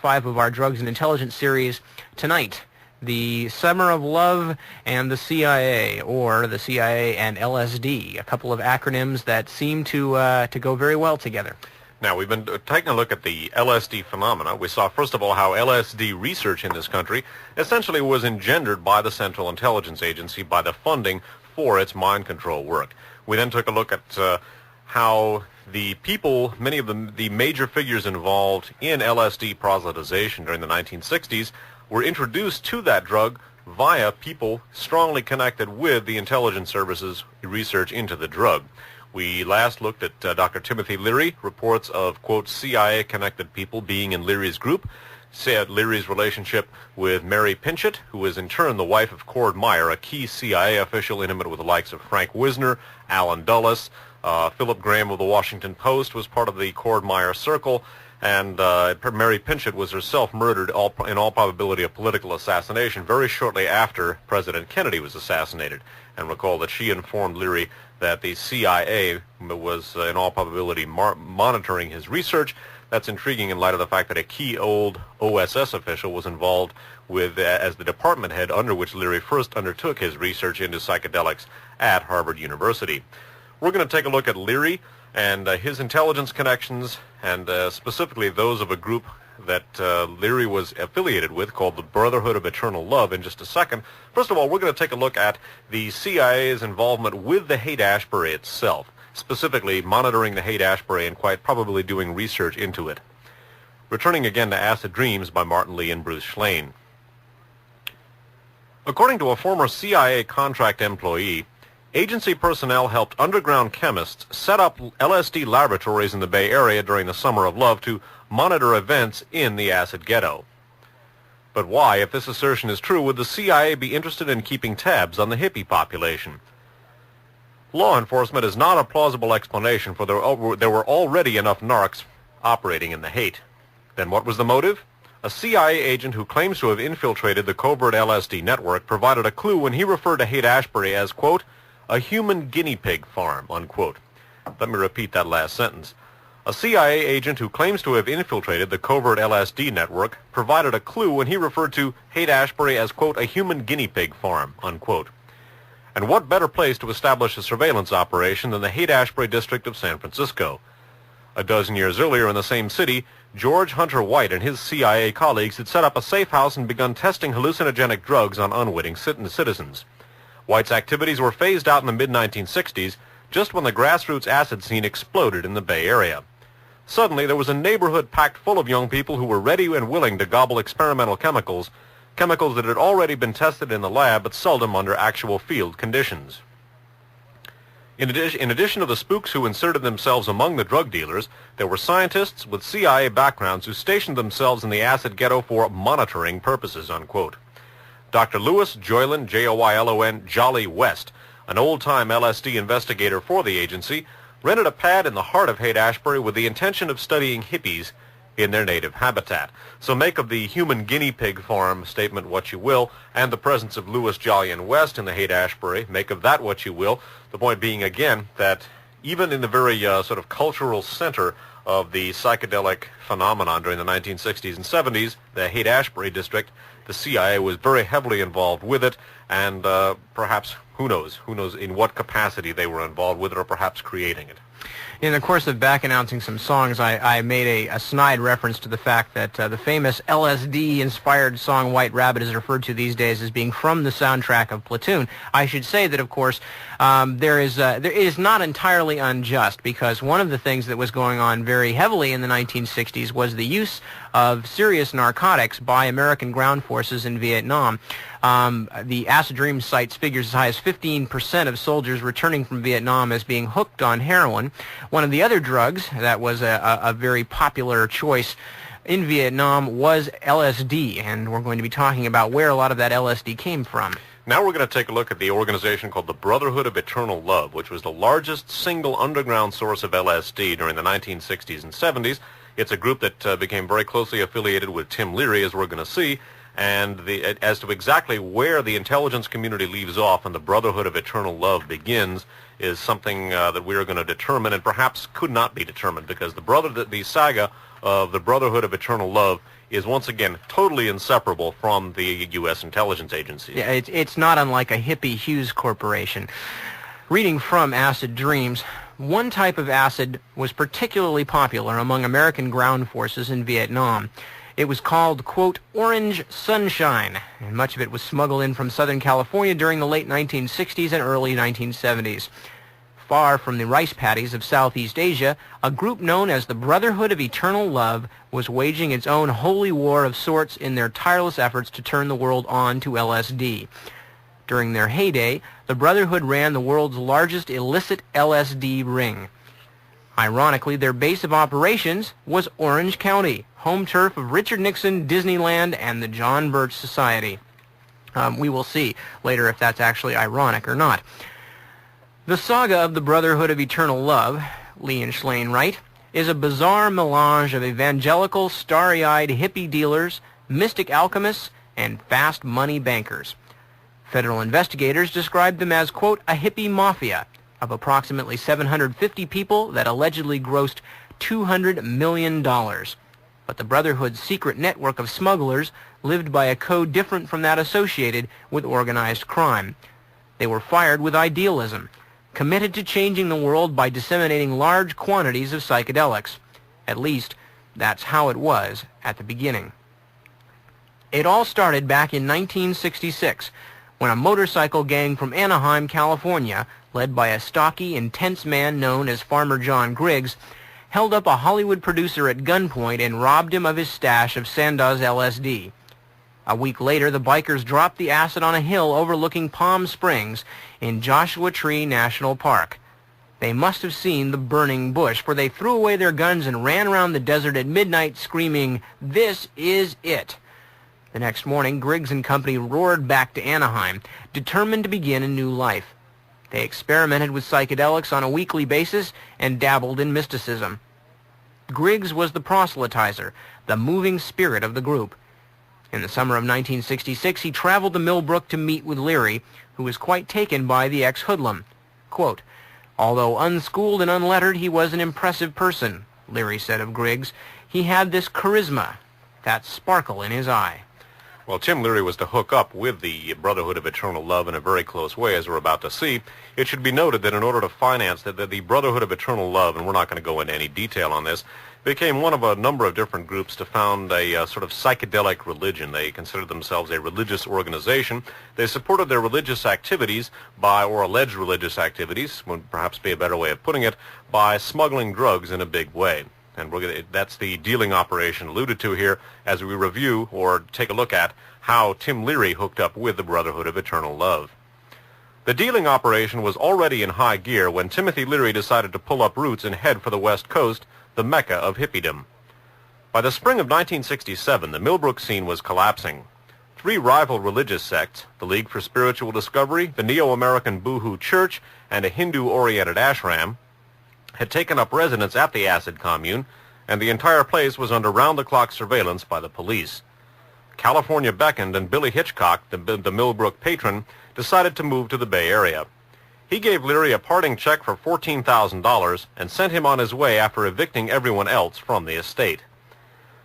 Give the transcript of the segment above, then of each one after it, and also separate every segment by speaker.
Speaker 1: 5 of our Drugs and Intelligence series tonight. The Summer of Love and the CIA, or the CIA and LSD, a couple of acronyms that seem to go very well together.
Speaker 2: Now, we've been taking a look at the LSD phenomena. We saw, first of all, how LSD research in this country essentially was engendered by the Central Intelligence Agency by the funding for its mind control work. We then took a look at how the people, many of the major figures involved in LSD proselytization during the 1960s, were introduced to that drug via people strongly connected with the intelligence services research into the drug. We last looked at Dr. Timothy Leary, reports of, quote, CIA-connected people being in Leary's group, said Leary's relationship with Mary Pinchot, who was in turn the wife of Cord Meyer, a key CIA official intimate with the likes of Frank Wisner, Alan Dulles. Philip Graham of the Washington Post was part of the Cord Meyer circle, and Mary Pinchot was herself murdered, in all probability a political assassination, very shortly after President Kennedy was assassinated. And recall that she informed Leary that the CIA was, in all probability, monitoring his research. That's intriguing in light of the fact that a key old OSS official was involved with as the department head under which Leary first undertook his research into psychedelics at Harvard University. We're going to take a look at Leary and his intelligence connections, and specifically those of a group that Leary was affiliated with called the Brotherhood of Eternal Love in just a second. First of all, we're going to take a look at the CIA's involvement with the Haight-Ashbury itself, specifically monitoring the Haight-Ashbury and quite probably doing research into it. Returning again to Acid Dreams by Martin Lee and Bruce Schlane. According to a former CIA contract employee, agency personnel helped underground chemists set up LSD laboratories in the Bay Area during the Summer of Love to monitor events in the acid ghetto. But why, if this assertion is true, would the CIA be interested in keeping tabs on the hippie population? Law enforcement is not a plausible explanation, for there were already enough narcs operating in the Haight. Then what was the motive? A CIA agent who claims to have infiltrated the covert LSD network provided a clue when he referred to Haight-Ashbury as, quote, a human guinea pig farm, unquote. Let me repeat that last sentence. A CIA agent who claims to have infiltrated the covert LSD network provided a clue when he referred to Haight-Ashbury as, quote, a human guinea pig farm, unquote. And what better place to establish a surveillance operation than the Haight-Ashbury district of San Francisco? A dozen years earlier in the same city, George Hunter White and his CIA colleagues had set up a safe house and begun testing hallucinogenic drugs on unwitting citizens. White's activities were phased out in the mid-1960s, just when the grassroots acid scene exploded in the Bay Area. Suddenly, there was a neighborhood packed full of young people who were ready and willing to gobble experimental chemicals that had already been tested in the lab but seldom under actual field conditions. In addition to the spooks who inserted themselves among the drug dealers, there were scientists with CIA backgrounds who stationed themselves in the acid ghetto for monitoring purposes, unquote. Dr. Louis Joylon, Joylon, Jolly West, an old-time LSD investigator for the agency, rented a pad in the heart of Haight-Ashbury with the intention of studying hippies in their native habitat. So make of the human guinea pig farm statement what you will, and the presence of Louis Joylon West in the Haight-Ashbury, make of that what you will. The point being, again, that even in the very sort of cultural center of the psychedelic phenomenon during the 1960s and 70s, the Haight-Ashbury district, the CIA was very heavily involved with it, and perhaps, who knows in what capacity they were involved with it, or perhaps creating it.
Speaker 1: In the course of back announcing some songs, I made a snide reference to the fact that the famous LSD-inspired song White Rabbit is referred to these days as being from the soundtrack of Platoon. I should say that, of course, it is not entirely unjust, because one of the things that was going on very heavily in the 1960s was the use of serious narcotics by American ground forces in Vietnam. The Acid Dreams cites figures as high as 15% of soldiers returning from Vietnam as being hooked on heroin. One of the other drugs that was a very popular choice in Vietnam was LSD, and we're going to be talking about where a lot of that LSD came from.
Speaker 2: Now we're going to take a look at the organization called the Brotherhood of Eternal Love, which was the largest single underground source of LSD during the 1960s and 70s. It's a group that became very closely affiliated with Tim Leary, as we're going to see, and as to exactly where the intelligence community leaves off and the Brotherhood of Eternal Love begins is something that we are going to determine, and perhaps could not be determined, because the saga of the Brotherhood of Eternal Love is once again totally inseparable from the U.S. intelligence agencies.
Speaker 1: Yeah, it's not unlike a hippie Hughes corporation. Reading from Acid Dreams, one type of acid was particularly popular among American ground forces in Vietnam. It was called, quote, Orange Sunshine, and much of it was smuggled in from Southern California during the late 1960s and early 1970s. Far from the rice paddies of Southeast Asia, a group known as the Brotherhood of Eternal Love was waging its own holy war of sorts in their tireless efforts to turn the world on to LSD. During their heyday, the Brotherhood ran the world's largest illicit LSD ring. Ironically, their base of operations was Orange County, home turf of Richard Nixon, Disneyland, and the John Birch Society. We will see later if that's actually ironic or not. The saga of the Brotherhood of Eternal Love, Lee and Schlane write, is a bizarre melange of evangelical, starry-eyed hippie dealers, mystic alchemists, and fast money bankers. Federal investigators described them as, quote, a hippie mafia of approximately 750 people that allegedly grossed $200 million. But the Brotherhood's secret network of smugglers lived by a code different from that associated with organized crime. They were fired with idealism, committed to changing the world by disseminating large quantities of psychedelics. At least, that's how it was at the beginning. It all started back in 1966, when a motorcycle gang from Anaheim, California, led by a stocky, intense man known as Farmer John Griggs, held up a Hollywood producer at gunpoint and robbed him of his stash of Sandoz LSD. A week later, the bikers dropped the acid on a hill overlooking Palm Springs in Joshua Tree National Park. They must have seen the burning bush, for they threw away their guns and ran around the desert at midnight screaming, "This is it!" The next morning, Griggs and company roared back to Anaheim, determined to begin a new life. They experimented with psychedelics on a weekly basis and dabbled in mysticism. Griggs was the proselytizer, the moving spirit of the group. In the summer of 1966, he traveled to Millbrook to meet with Leary, who was quite taken by the ex-hoodlum. Quote, although unschooled and unlettered, he was an impressive person, Leary said of Griggs. He had this charisma, that sparkle in his eye.
Speaker 2: Well, Tim Leary was to hook up with the Brotherhood of Eternal Love in a very close way, as we're about to see. It should be noted that in order to finance the Brotherhood of Eternal Love, and we're not going to go into any detail on this, became one of a number of different groups to found a sort of psychedelic religion. They considered themselves a religious organization. They supported their religious activities by, or alleged religious activities, would perhaps be a better way of putting it, by smuggling drugs in a big way. And that's the dealing operation alluded to here as we review or take a look at how Tim Leary hooked up with the Brotherhood of Eternal Love. The dealing operation was already in high gear when Timothy Leary decided to pull up roots and head for the West Coast, the mecca of hippiedom. By the spring of 1967, the Millbrook scene was collapsing. Three rival religious sects, the League for Spiritual Discovery, the Neo-American Boohoo Church, and a Hindu-oriented ashram, had taken up residence at the acid commune, and the entire place was under round-the-clock surveillance by the police. California beckoned, and Billy Hitchcock, the Millbrook patron, decided to move to the Bay Area. He gave Leary a parting check for $14,000 and sent him on his way after evicting everyone else from the estate.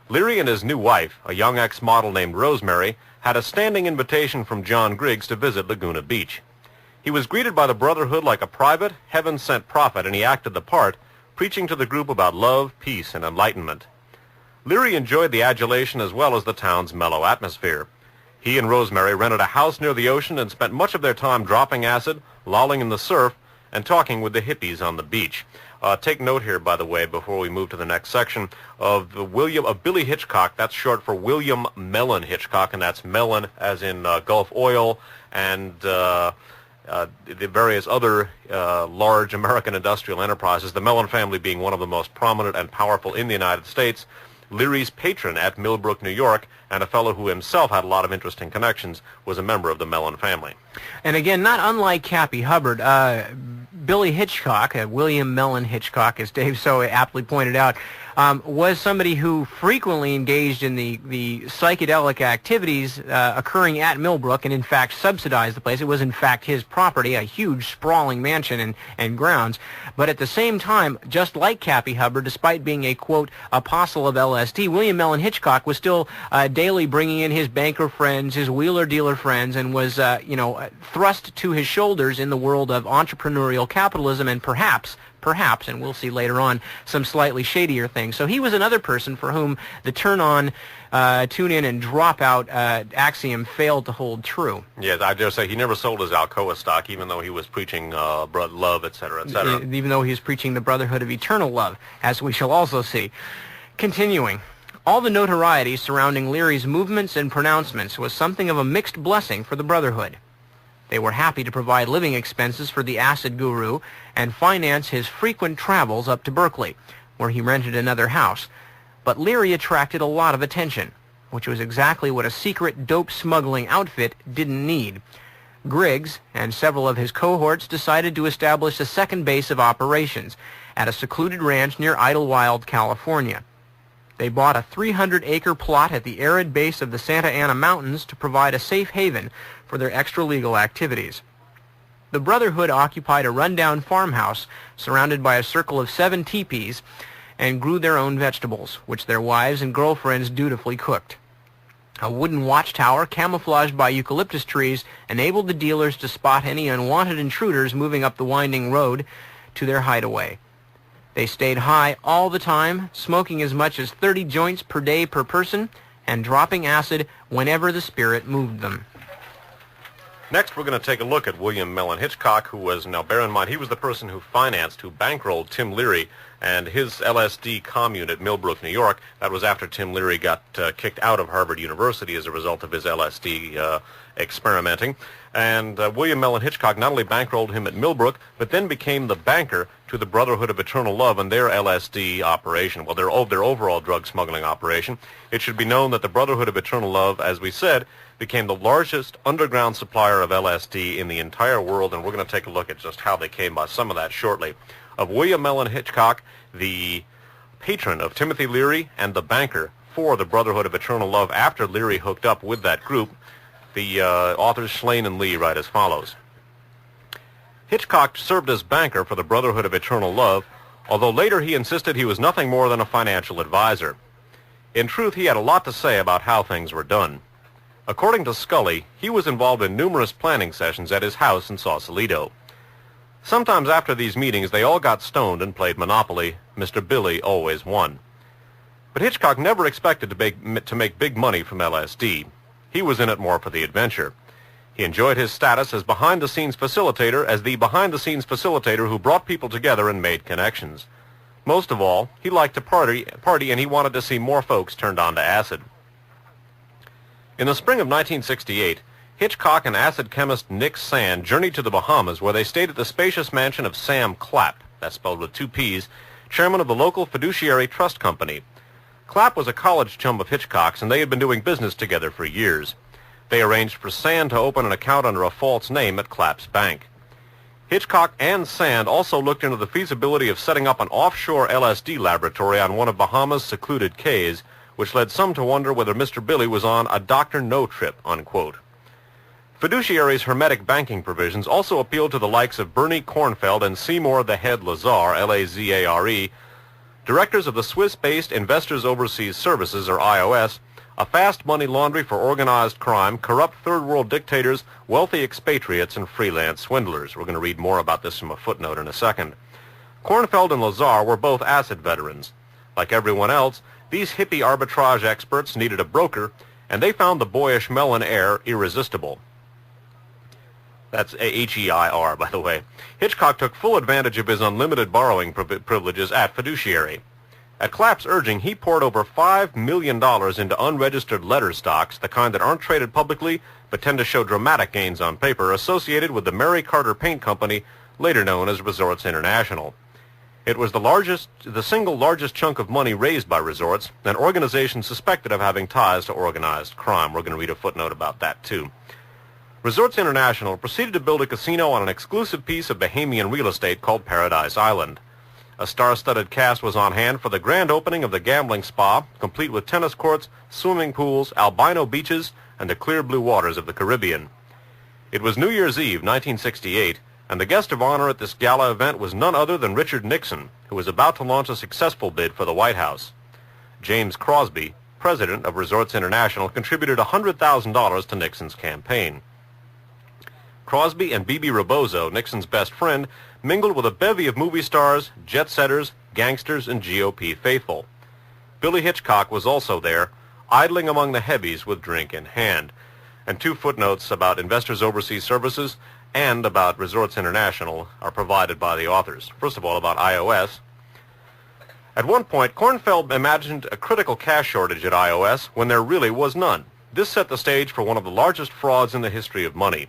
Speaker 2: Leary and his new wife, a young ex-model named Rosemary, had a standing invitation from John Griggs to visit Laguna Beach. He was greeted by the Brotherhood like a private, heaven-sent prophet, and he acted the part, preaching to the group about love, peace, and enlightenment. Leary enjoyed the adulation as well as the town's mellow atmosphere. He and Rosemary rented a house near the ocean and spent much of their time dropping acid, lolling in the surf, and talking with the hippies on the beach. Take note here, by the way, before we move to the next section, of Billy Hitchcock. That's short for William Mellon Hitchcock, and that's Mellon as in Gulf Oil and the various other large American industrial enterprises, the Mellon family being one of the most prominent and powerful in the United States. Leary's patron at Millbrook, New York, and a fellow who himself had a lot of interesting connections, was a member of the Mellon family.
Speaker 1: And again, not unlike Cappy Hubbard, Billy Hitchcock, William Mellon Hitchcock, as Dave so aptly pointed out, was somebody who frequently engaged in the psychedelic activities occurring at Millbrook and in fact subsidized the place. It was in fact his property, a huge sprawling mansion and grounds. But at the same time, just like Cappy Hubbard, despite being a, quote, apostle of LSD, William Mellon Hitchcock was still daily bringing in his banker friends, his wheeler-dealer friends, and was, thrust to his shoulders in the world of entrepreneurial capitalism and perhaps, and we'll see later on, some slightly shadier things. So he was another person for whom the turn-on, tune-in, and drop-out axiom failed to hold true.
Speaker 2: Yes, I dare say he never sold his Alcoa stock, even though he was preaching love, etc., etc.
Speaker 1: Even though he was preaching the Brotherhood of Eternal Love, as we shall also see. Continuing. All the notoriety surrounding Leary's movements and pronouncements was something of a mixed blessing for the Brotherhood. They were happy to provide living expenses for the acid guru and finance his frequent travels up to Berkeley, where he rented another house. But Leary attracted a lot of attention, which was exactly what a secret dope smuggling outfit didn't need. Griggs and several of his cohorts decided to establish a second base of operations at a secluded ranch near Idlewild, California. They bought a 300-acre plot at the arid base of the Santa Ana Mountains to provide a safe haven for their extra-legal activities. The Brotherhood occupied a rundown farmhouse surrounded by a circle of 7 teepees and grew their own vegetables, which their wives and girlfriends dutifully cooked. A wooden watchtower camouflaged by eucalyptus trees enabled the dealers to spot any unwanted intruders moving up the winding road to their hideaway. They stayed high all the time, smoking as much as 30 joints per day per person, and dropping acid whenever the spirit moved them.
Speaker 2: Next, we're going to take a look at William Mellon Hitchcock, who was, now bear in mind, he was the person who bankrolled Tim Leary and his LSD commune at Millbrook, New York. That was after Tim Leary got kicked out of Harvard University as a result of his LSD experimenting. And William Mellon Hitchcock not only bankrolled him at Millbrook, but then became the banker to the Brotherhood of Eternal Love and their LSD operation, well, their overall drug smuggling operation. It should be known that the Brotherhood of Eternal Love, as we said, became the largest underground supplier of LSD in the entire world, and we're going to take a look at just how they came by some of that shortly. Of William Mellon Hitchcock, the patron of Timothy Leary and the banker for the Brotherhood of Eternal Love after Leary hooked up with that group, the authors Schlane and Lee write as follows. Hitchcock served as banker for the Brotherhood of Eternal Love, although later he insisted he was nothing more than a financial advisor. In truth, he had a lot to say about how things were done. According to Scully, he was involved in numerous planning sessions at his house in Sausalito. Sometimes after these meetings, they all got stoned and played Monopoly. Mr. Billy always won. But Hitchcock never expected to make big money from LSD. He was in it more for the adventure. He enjoyed his status as the behind-the-scenes facilitator who brought people together and made connections. Most of all, he liked to party, and he wanted to see more folks turned on to acid. In the spring of 1968, Hitchcock and acid chemist Nick Sand journeyed to the Bahamas, where they stayed at the spacious mansion of Sam Clapp, that's spelled with 2 P's, chairman of the local fiduciary trust company. Clapp was a college chum of Hitchcock's, and they had been doing business together for years. They arranged for Sand to open an account under a false name at Clapp's bank. Hitchcock and Sand also looked into the feasibility of setting up an offshore LSD laboratory on one of Bahamas' secluded cays, which led some to wonder whether Mr. Billy was on a Dr. No trip, unquote. Fiduciary's hermetic banking provisions also appealed to the likes of Bernie Kornfeld and Seymour the Head Lazare, L-A-Z-A-R-E, directors of the Swiss-based Investors Overseas Services, or IOS, a fast money laundry for organized crime, corrupt third-world dictators, wealthy expatriates, and freelance swindlers. We're going to read more about this from a footnote in a second. Kornfeld and Lazare were both acid veterans. Like everyone else, these hippie arbitrage experts needed a broker, and they found the boyish Mellon heir irresistible. That's H-E-I-R, by the way. Hitchcock took full advantage of his unlimited borrowing privileges at Fiduciary. At Clapp's urging, he poured over $5 million into unregistered letter stocks, the kind that aren't traded publicly but tend to show dramatic gains on paper, associated with the Mary Carter Paint Company, later known as Resorts International. It was the single largest chunk of money raised by Resorts, an organization suspected of having ties to organized crime. We're going to read a footnote about that, too. Resorts International proceeded to build a casino on an exclusive piece of Bahamian real estate called Paradise Island. A star-studded cast was on hand for the grand opening of the gambling spa, complete with tennis courts, swimming pools, albino beaches, and the clear blue waters of the Caribbean. It was New Year's Eve, 1968, and the guest of honor at this gala event was none other than Richard Nixon, who was about to launch a successful bid for the White House. James Crosby, president of Resorts International, contributed $100,000 to Nixon's campaign. Crosby and Bebe Rebozo, Nixon's best friend, mingled with a bevy of movie stars, jet-setters, gangsters, and GOP faithful. Billy Hitchcock was also there, idling among the heavies with drink in hand. And 2 footnotes about Investors Overseas Services and about Resorts International are provided by the authors. First of all, about iOS. At one point, Kornfeld imagined a critical cash shortage at iOS when there really was none. This set the stage for one of the largest frauds in the history of money.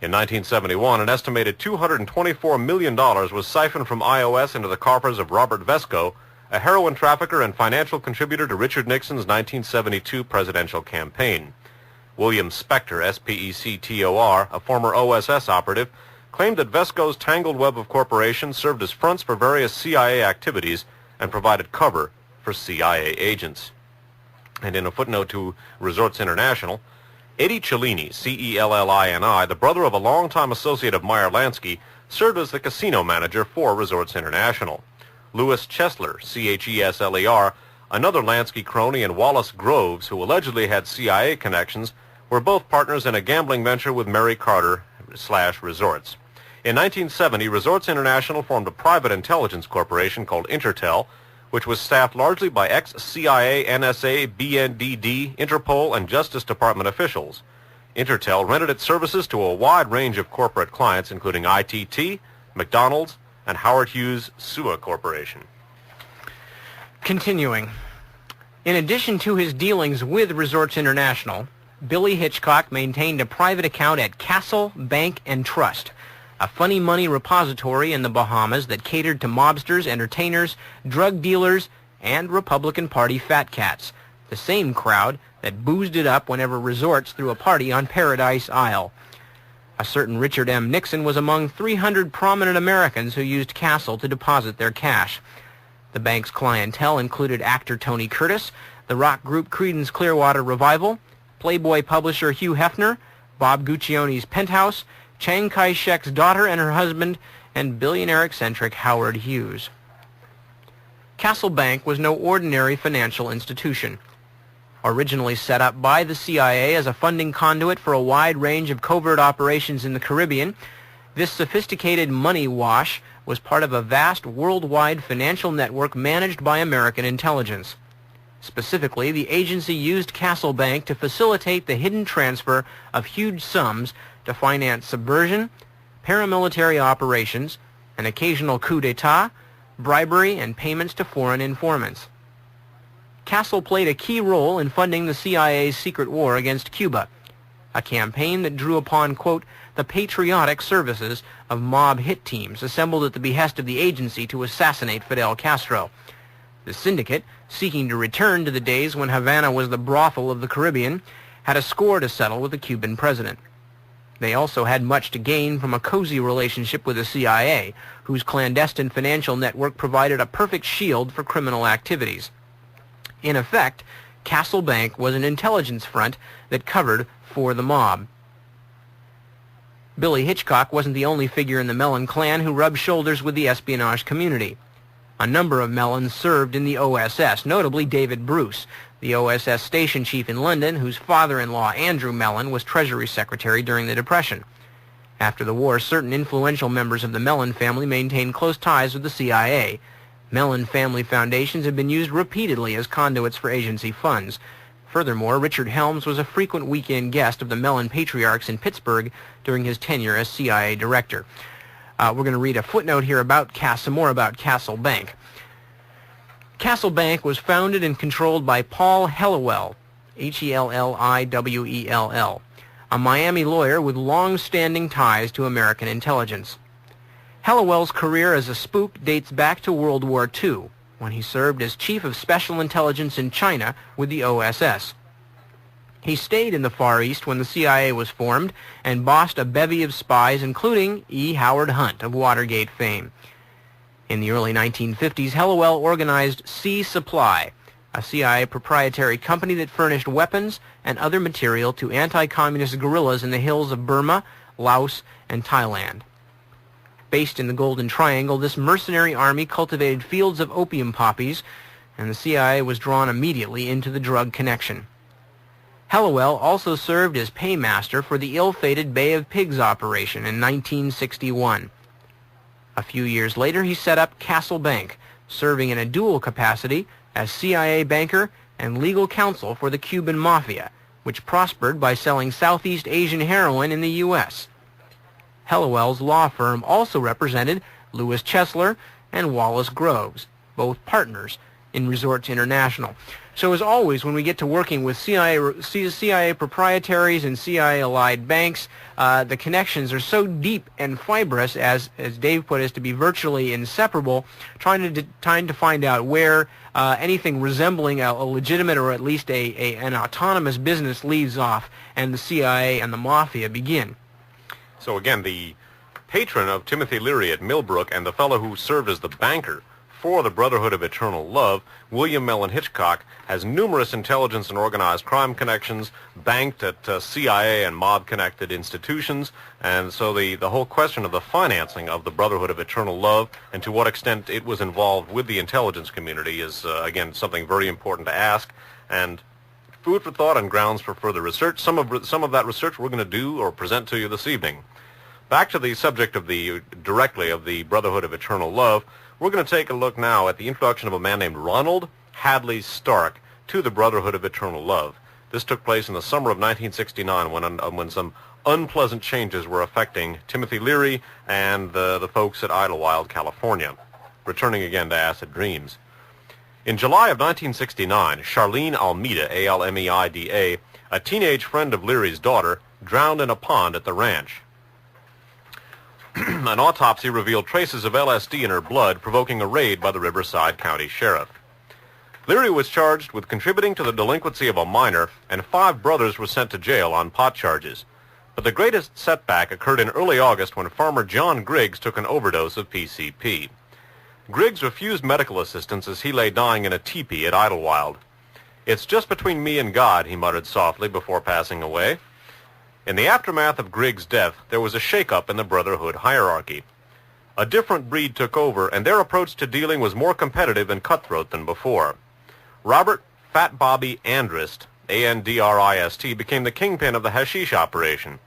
Speaker 2: In 1971, an estimated $224 million was siphoned from iOS into the coffers of Robert Vesco, a heroin trafficker and financial contributor to Richard Nixon's 1972 presidential campaign. William Spector, S-P-E-C-T-O-R, a former OSS operative, claimed that Vesco's tangled web of corporations served as fronts for various CIA activities and provided cover for CIA agents. And in a footnote to Resorts International, Eddie Cellini, C-E-L-L-I-N-I, the brother of a longtime associate of Meyer Lansky, served as the casino manager for Resorts International. Louis Chesler, C-H-E-S-L-E-R, another Lansky crony, and Wallace Groves, who allegedly had CIA connections, were both partners in a gambling venture with Mary Carter/Resorts. In 1970, Resorts International formed a private intelligence corporation called Intertel, which was staffed largely by ex-CIA, NSA, BNDD, Interpol, and Justice Department officials. Intertel rented its services to a wide range of corporate clients, including ITT, McDonald's, and Howard Hughes SUA Corporation.
Speaker 1: Continuing. In addition to his dealings with Resorts International, Billy Hitchcock maintained a private account at Castle Bank and Trust, a funny money repository in the Bahamas that catered to mobsters, entertainers, drug dealers, and Republican Party fat cats, the same crowd that boozed it up whenever Resorts threw a party on Paradise Isle. A certain Richard M. Nixon was among 300 prominent Americans who used Castle to deposit their cash. The bank's clientele included actor Tony Curtis, the rock group Creedence Clearwater Revival, Playboy publisher Hugh Hefner, Bob Guccione's Penthouse, Chiang Kai-shek's daughter and her husband, and billionaire eccentric Howard Hughes. Castle Bank was no ordinary financial institution. Originally set up by the CIA as a funding conduit for a wide range of covert operations in the Caribbean, this sophisticated money wash was part of a vast worldwide financial network managed by American intelligence. Specifically, the agency used Castle Bank to facilitate the hidden transfer of huge sums to finance subversion, paramilitary operations, an occasional coup d'etat, bribery, and payments to foreign informants. Castle played a key role in funding the CIA's secret war against Cuba, a campaign that drew upon, quote, the patriotic services of mob hit teams assembled at the behest of the agency to assassinate Fidel Castro. The syndicate, seeking to return to the days when Havana was the brothel of the Caribbean, had a score to settle with the Cuban president. They also had much to gain from a cozy relationship with the CIA, whose clandestine financial network provided a perfect shield for criminal activities. In effect, Castle Bank was an intelligence front that covered for the mob. Billy Hitchcock wasn't the only figure in the Mellon clan who rubbed shoulders with the espionage community. A number of Mellons served in the OSS, notably David Bruce, the OSS station chief in London, whose father-in-law, Andrew Mellon, was Treasury Secretary during the Depression. After the war, certain influential members of the Mellon family maintained close ties with the CIA. Mellon-family foundations have been used repeatedly as conduits for agency funds. Furthermore, Richard Helms was a frequent weekend guest of the Mellon patriarchs in Pittsburgh during his tenure as CIA director. We're going to read a footnote here about some more about Castle Bank. Castle Bank was founded and controlled by Paul Hellawell, H-E-L-L-I-W-E-L-L, a Miami lawyer with long-standing ties to American intelligence. Hellawell's career as a spook dates back to World War II, when he served as Chief of Special Intelligence in China with the OSS. He stayed in the Far East when the CIA was formed and bossed a bevy of spies, including E. Howard Hunt of Watergate fame. In the early 1950s, Hallowell organized C Supply, a CIA proprietary company that furnished weapons and other material to anti-communist guerrillas in the hills of Burma, Laos, and Thailand. Based in the Golden Triangle, this mercenary army cultivated fields of opium poppies, and the CIA was drawn immediately into the drug connection. Hallowell also served as paymaster for the ill-fated Bay of Pigs operation in 1961. A few years later, he set up Castle Bank, serving in a dual capacity as CIA banker and legal counsel for the Cuban Mafia, which prospered by selling Southeast Asian heroin in the U.S. Hallowell's law firm also represented Louis Chesler and Wallace Groves, both partners in Resorts International. So as always, when we get to working with CIA proprietaries and CIA-allied banks, the connections are so deep and fibrous, as Dave put it, to be virtually inseparable, trying to find out where anything resembling a legitimate or at least an autonomous business leaves off and the CIA and the Mafia begin.
Speaker 2: So again, the patron of Timothy Leary at Millbrook and the fellow who served as the banker for the Brotherhood of Eternal Love, William Mellon Hitchcock, has numerous intelligence and organized crime connections, banked at CIA and mob-connected institutions, and so the whole question of the financing of the Brotherhood of Eternal Love and to what extent it was involved with the intelligence community is, again, something very important to ask, and food for thought and grounds for further research. Some of that research we're going to do or present to you this evening. Back to the subject of the Brotherhood of Eternal Love, we're going to take a look now at the introduction of a man named Ronald Hadley Stark to the Brotherhood of Eternal Love. This took place in the summer of 1969 when some unpleasant changes were affecting Timothy Leary and the folks at Idlewild, California. Returning again to Acid Dreams. In July of 1969, Charlene Almeida, A-L-M-E-I-D-A, a teenage friend of Leary's daughter, drowned in a pond at the ranch. An autopsy revealed traces of LSD in her blood, provoking a raid by the Riverside County Sheriff. Leary was charged with contributing to the delinquency of a minor, and 5 brothers were sent to jail on pot charges. But the greatest setback occurred in early August when farmer John Griggs took an overdose of PCP. Griggs refused medical assistance as he lay dying in a teepee at Idlewild. "It's just between me and God," he muttered softly before passing away. In the aftermath of Griggs' death, there was a shake-up in the Brotherhood hierarchy. A different breed took over, and their approach to dealing was more competitive and cutthroat than before. Robert Fat Bobby Andrist, A-N-D-R-I-S-T, became the kingpin of the hashish operation.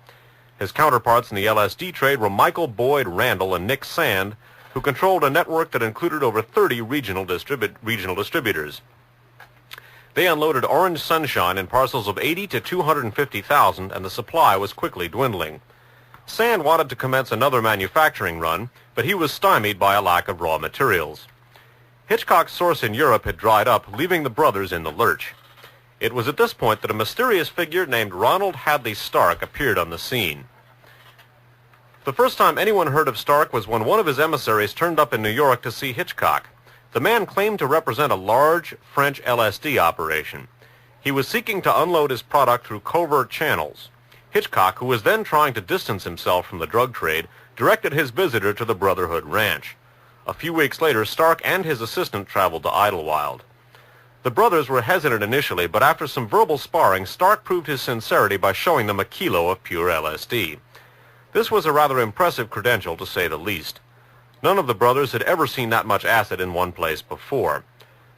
Speaker 2: His counterparts in the LSD trade were Michael Boyd Randall and Nick Sand, who controlled a network that included over 30 regional distributors. They unloaded Orange Sunshine in parcels of 80 to 250,000, and the supply was quickly dwindling. Sand wanted to commence another manufacturing run, but he was stymied by a lack of raw materials. Hitchcock's source in Europe had dried up, leaving the brothers in the lurch. It was at this point that a mysterious figure named Ronald Hadley Stark appeared on the scene. The first time anyone heard of Stark was when one of his emissaries turned up in New York to see Hitchcock. The man claimed to represent a large French LSD operation. He was seeking to unload his product through covert channels. Hitchcock, who was then trying to distance himself from the drug trade, directed his visitor to the Brotherhood Ranch. A few weeks later, Stark and his assistant traveled to Idlewild. The brothers were hesitant initially, but after some verbal sparring, Stark proved his sincerity by showing them a kilo of pure LSD. This was a rather impressive credential, to say the least. None of the brothers had ever seen that much acid in one place before.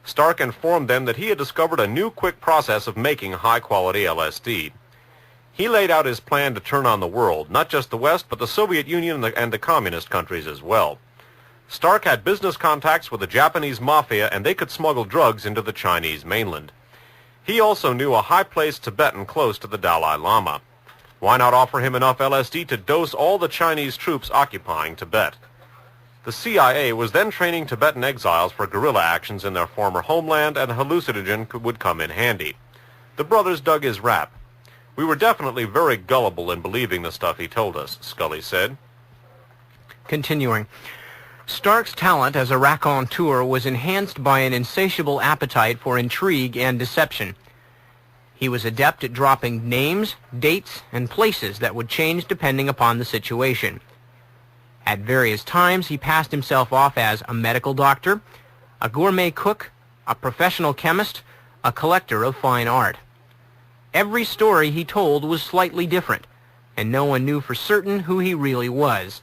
Speaker 2: Stark informed them that he had discovered a new quick process of making high-quality LSD. He laid out his plan to turn on the world, not just the West, but the Soviet Union and the communist countries as well. Stark had business contacts with the Japanese mafia, and they could smuggle drugs into the Chinese mainland. He also knew a high-placed Tibetan close to the Dalai Lama. Why not offer him enough LSD to dose all the Chinese troops occupying Tibet? The CIA was then training Tibetan exiles for guerrilla actions in their former homeland, and hallucinogen would come in handy. The brothers dug his rap. "We were definitely very gullible in believing the stuff he told us," Scully said.
Speaker 1: Continuing. Stark's talent as a raconteur was enhanced by an insatiable appetite for intrigue and deception. He was adept at dropping names, dates, and places that would change depending upon the situation. At various times, he passed himself off as a medical doctor, a gourmet cook, a professional chemist, a collector of fine art. Every story he told was slightly different, and no one knew for certain who he really was.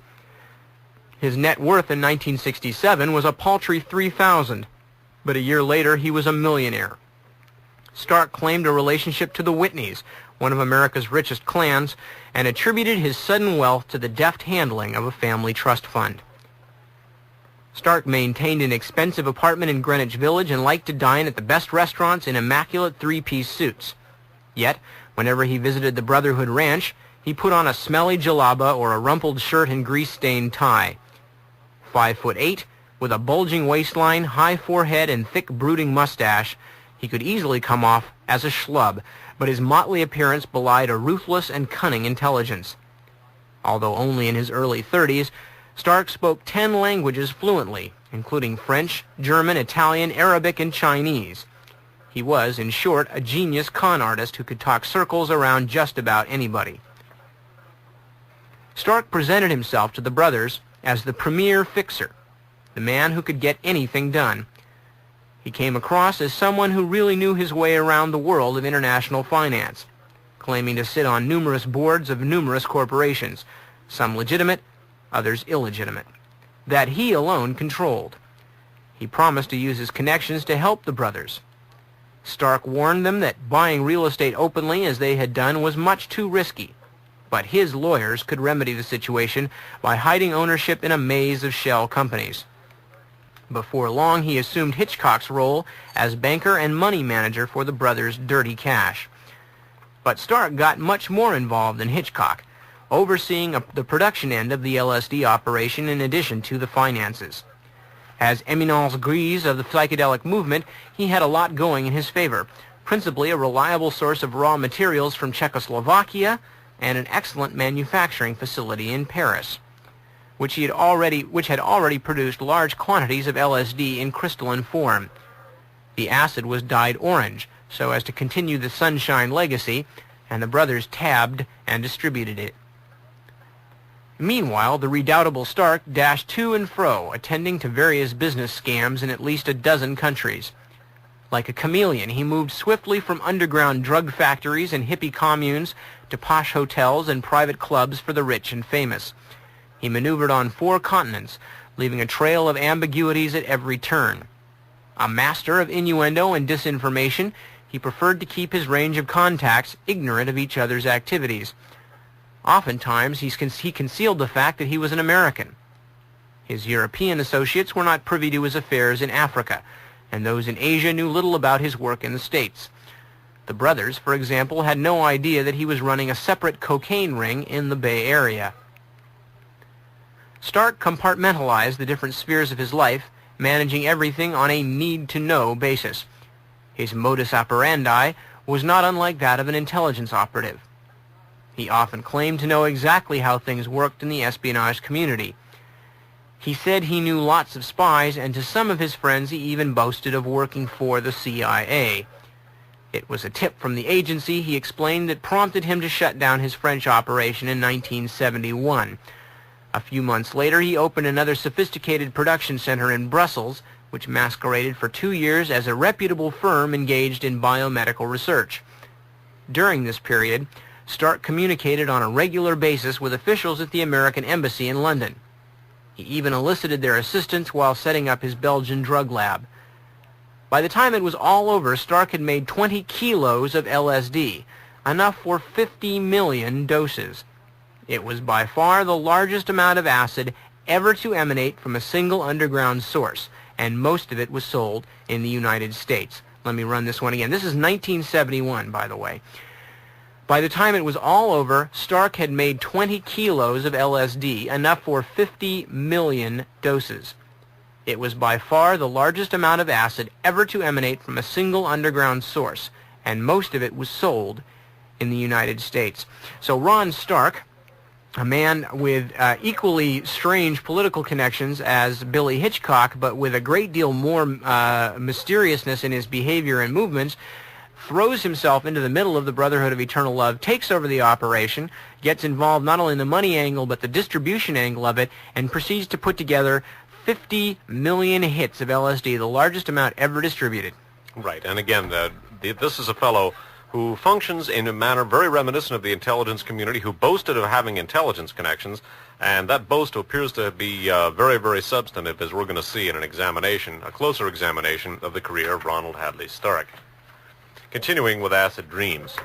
Speaker 1: His net worth in 1967 was a paltry $3,000, but a year later he was a millionaire. Stark claimed a relationship to the Whitneys, one of America's richest clans, and attributed his sudden wealth to the deft handling of a family trust fund. Stark maintained an expensive apartment in Greenwich Village and liked to dine at the best restaurants in immaculate three-piece suits. Yet, whenever he visited the Brotherhood Ranch, he put on a smelly jalaba or a rumpled shirt and grease-stained tie. 5'8", with a bulging waistline, high forehead, and thick brooding mustache, he could easily come off as a schlub, but his motley appearance belied a ruthless and cunning intelligence. Although only in his early 30s, Stark spoke 10 languages fluently, including French, German, Italian, Arabic, and Chinese. He was, in short, a genius con artist who could talk circles around just about anybody. Stark presented himself to the brothers as the premier fixer, the man who could get anything done. He came across as someone who really knew his way around the world of international finance, claiming to sit on numerous boards of numerous corporations, some legitimate, others illegitimate, that he alone controlled. He promised to use his connections to help the brothers. Stark warned them that buying real estate openly, as they had done, was much too risky, but his lawyers could remedy the situation by hiding ownership in a maze of shell companies. Before long, he assumed Hitchcock's role as banker and money manager for the brothers' dirty cash. But Stark got much more involved than Hitchcock, overseeing the production end of the LSD operation in addition to the finances. As éminence grise of the psychedelic movement, he had a lot going in his favor, principally a reliable source of raw materials from Czechoslovakia and an excellent manufacturing facility in Paris, which had already produced large quantities of LSD in crystalline form. The acid was dyed orange, so as to continue the Sunshine legacy, and the brothers tabbed and distributed it. Meanwhile, the redoubtable Stark dashed to and fro, attending to various business scams in at least a dozen countries. Like a chameleon, he moved swiftly from underground drug factories and hippie communes to posh hotels and private clubs for the rich and famous. He maneuvered on 4 continents, leaving a trail of ambiguities at every turn. A master of innuendo and disinformation, he preferred to keep his range of contacts ignorant of each other's activities. Oftentimes, he concealed the fact that he was an American. His European associates were not privy to his affairs in Africa, and those in Asia knew little about his work in the States. The brothers, for example, had no idea that he was running a separate cocaine ring in the Bay Area. Stark compartmentalized the different spheres of his life, managing everything on a need-to-know basis. His modus operandi was not unlike that of an intelligence operative. He often claimed to know exactly how things worked in the espionage community. He said he knew lots of spies, and to some of his friends he even boasted of working for the CIA. It was a tip from the agency, he explained, that prompted him to shut down his French operation in 1971. A few months later, he opened another sophisticated production center in Brussels, which masqueraded for 2 years as a reputable firm engaged in biomedical research. During this period, Stark communicated on a regular basis with officials at the American Embassy in London. He even elicited their assistance while setting up his Belgian drug lab. By the time it was all over, Stark had made 20 kilos of LSD, enough for 50 million doses. It was by far the largest amount of acid ever to emanate from a single underground source, and most of it was sold in the United States. Let me run this one again. This is 1971, by the way. By the time it was all over, Stark had made 20 kilos of LSD, enough for 50 million doses. It was by far the largest amount of acid ever to emanate from a single underground source, and most of it was sold in the United States. So Ron Stark, a man with equally strange political connections as Billy Hitchcock, but with a great deal more mysteriousness in his behavior and movements, throws himself into the middle of the Brotherhood of Eternal Love, takes over the operation, gets involved not only in the money angle but the distribution angle of it, and proceeds to put together 50 million hits of LSD, the largest amount ever distributed.
Speaker 2: Right, and again, this is a fellow who functions in a manner very reminiscent of the intelligence community, who boasted of having intelligence connections, and that boast appears to be very, very substantive, as we're going to see in an examination, a closer examination of the career of Ronald Hadley Stark. Continuing with Acid Dreams.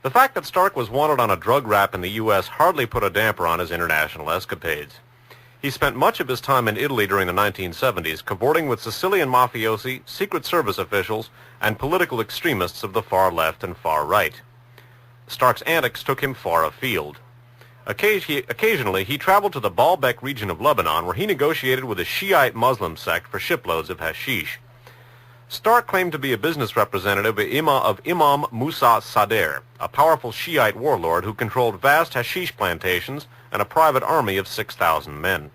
Speaker 2: The fact that Stark was wanted on a drug rap in the U.S. hardly put a damper on his international escapades. He spent much of his time in Italy during the 1970s, cavorting with Sicilian mafiosi, Secret Service officials, and political extremists of the far left and far right. Stark's antics took him far afield. Occasionally, he traveled to the Baalbek region of Lebanon, where he negotiated with a Shiite Muslim sect for shiploads of hashish. Stark claimed to be a business representative of Imam Musa Sadr, a powerful Shiite warlord who controlled vast hashish plantations and a private army of 6,000 men.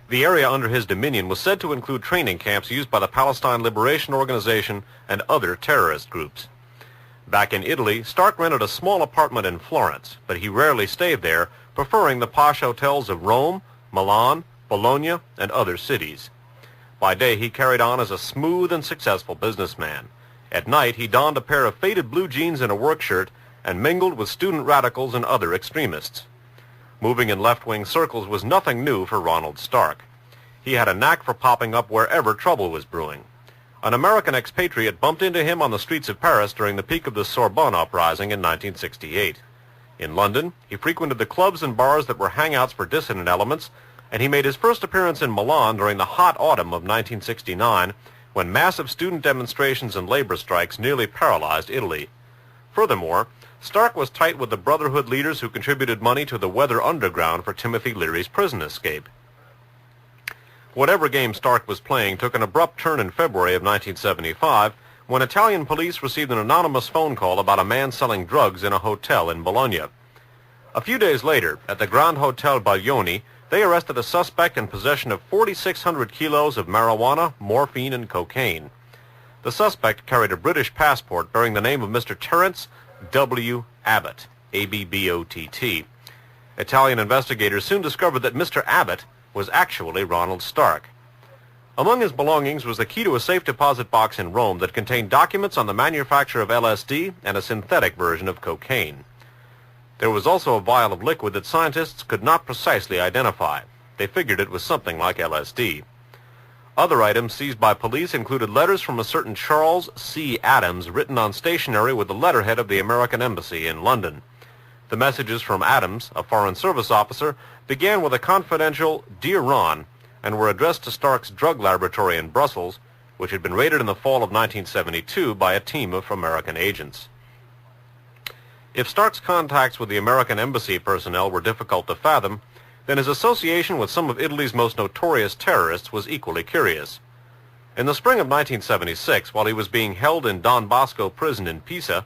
Speaker 2: The area under his dominion was said to include training camps used by the Palestine Liberation Organization and other terrorist groups. Back in Italy, Stark rented a small apartment in Florence, but he rarely stayed there, preferring the posh hotels of Rome, Milan, Bologna, and other cities. By day, he carried on as a smooth and successful businessman. At night, he donned a pair of faded blue jeans and a work shirt and mingled with student radicals and other extremists. Moving in left-wing circles was nothing new for Ronald Stark. He had a knack for popping up wherever trouble was brewing. An American expatriate bumped into him on the streets of Paris during the peak of the Sorbonne uprising in 1968. In London, he frequented the clubs and bars that were hangouts for dissident elements, and he made his first appearance in Milan during the hot autumn of 1969, when massive student demonstrations and labor strikes nearly paralyzed Italy. Furthermore, Stark was tight with the Brotherhood leaders who contributed money to the Weather Underground for Timothy Leary's prison escape. Whatever game Stark was playing took an abrupt turn in February of 1975 when Italian police received an anonymous phone call about a man selling drugs in a hotel in Bologna. A few days later, at the Grand Hotel Baglioni, they arrested a suspect in possession of 4,600 kilos of marijuana, morphine, and cocaine. The suspect carried a British passport bearing the name of Mr. Terence W. Abbott, A-B-B-O-T-T. Italian investigators soon discovered that Mr. Abbott was actually Ronald Stark. Among his belongings was the key to a safe deposit box in Rome that contained documents on the manufacture of LSD and a synthetic version of cocaine. There was also a vial of liquid that scientists could not precisely identify. They figured it was something like LSD. Other items seized by police included letters from a certain Charles C. Adams written on stationery with the letterhead of the American Embassy in London. The messages from Adams, a Foreign Service officer, began with a confidential "Dear Ron" and were addressed to Stark's drug laboratory in Brussels, which had been raided in the fall of 1972 by a team of American agents. If Stark's contacts with the American Embassy personnel were difficult to fathom, then his association with some of Italy's most notorious terrorists was equally curious. In the spring of 1976, while he was being held in Don Bosco prison in Pisa,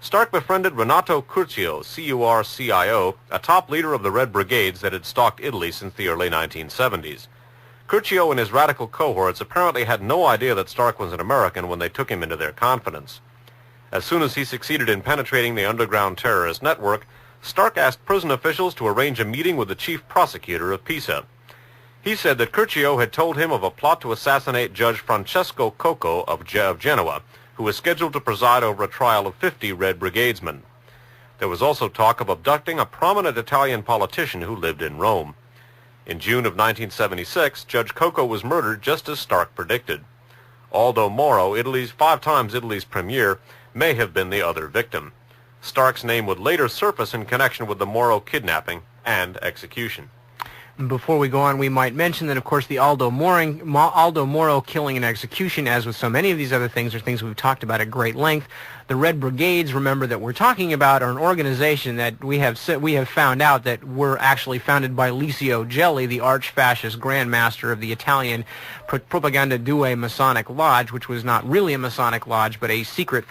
Speaker 2: Stark befriended Renato Curcio, C-U-R-C-I-O, a top leader of the Red Brigades that had stalked Italy since the early 1970s. Curcio and his radical cohorts apparently had no idea that Stark was an American when they took him into their confidence. As soon as he succeeded in penetrating the underground terrorist network, Stark asked prison officials to arrange a meeting with the chief prosecutor of Pisa. He said that Curcio had told him of a plot to assassinate Judge Francesco Cocco of Genoa, who was scheduled to preside over a trial of 50 Red Brigadesmen. There was also talk of abducting a prominent Italian politician who lived in Rome. In June of 1976, Judge Cocco was murdered just as Stark predicted. Aldo Moro, 5 times Italy's premier, may have been the other victim. Stark's name would later surface in connection with the Moro kidnapping and execution.
Speaker 1: Before we go on, we might mention that, of course, the Aldo Moro killing and execution, as with so many of these other things, are things we've talked about at great length. The Red Brigades, remember, that we're talking about are an organization that we have found out that were actually founded by Licio Gelli, the arch-fascist Grand Master of the Italian Propaganda Due Masonic Lodge, which was not really a Masonic lodge, but a secret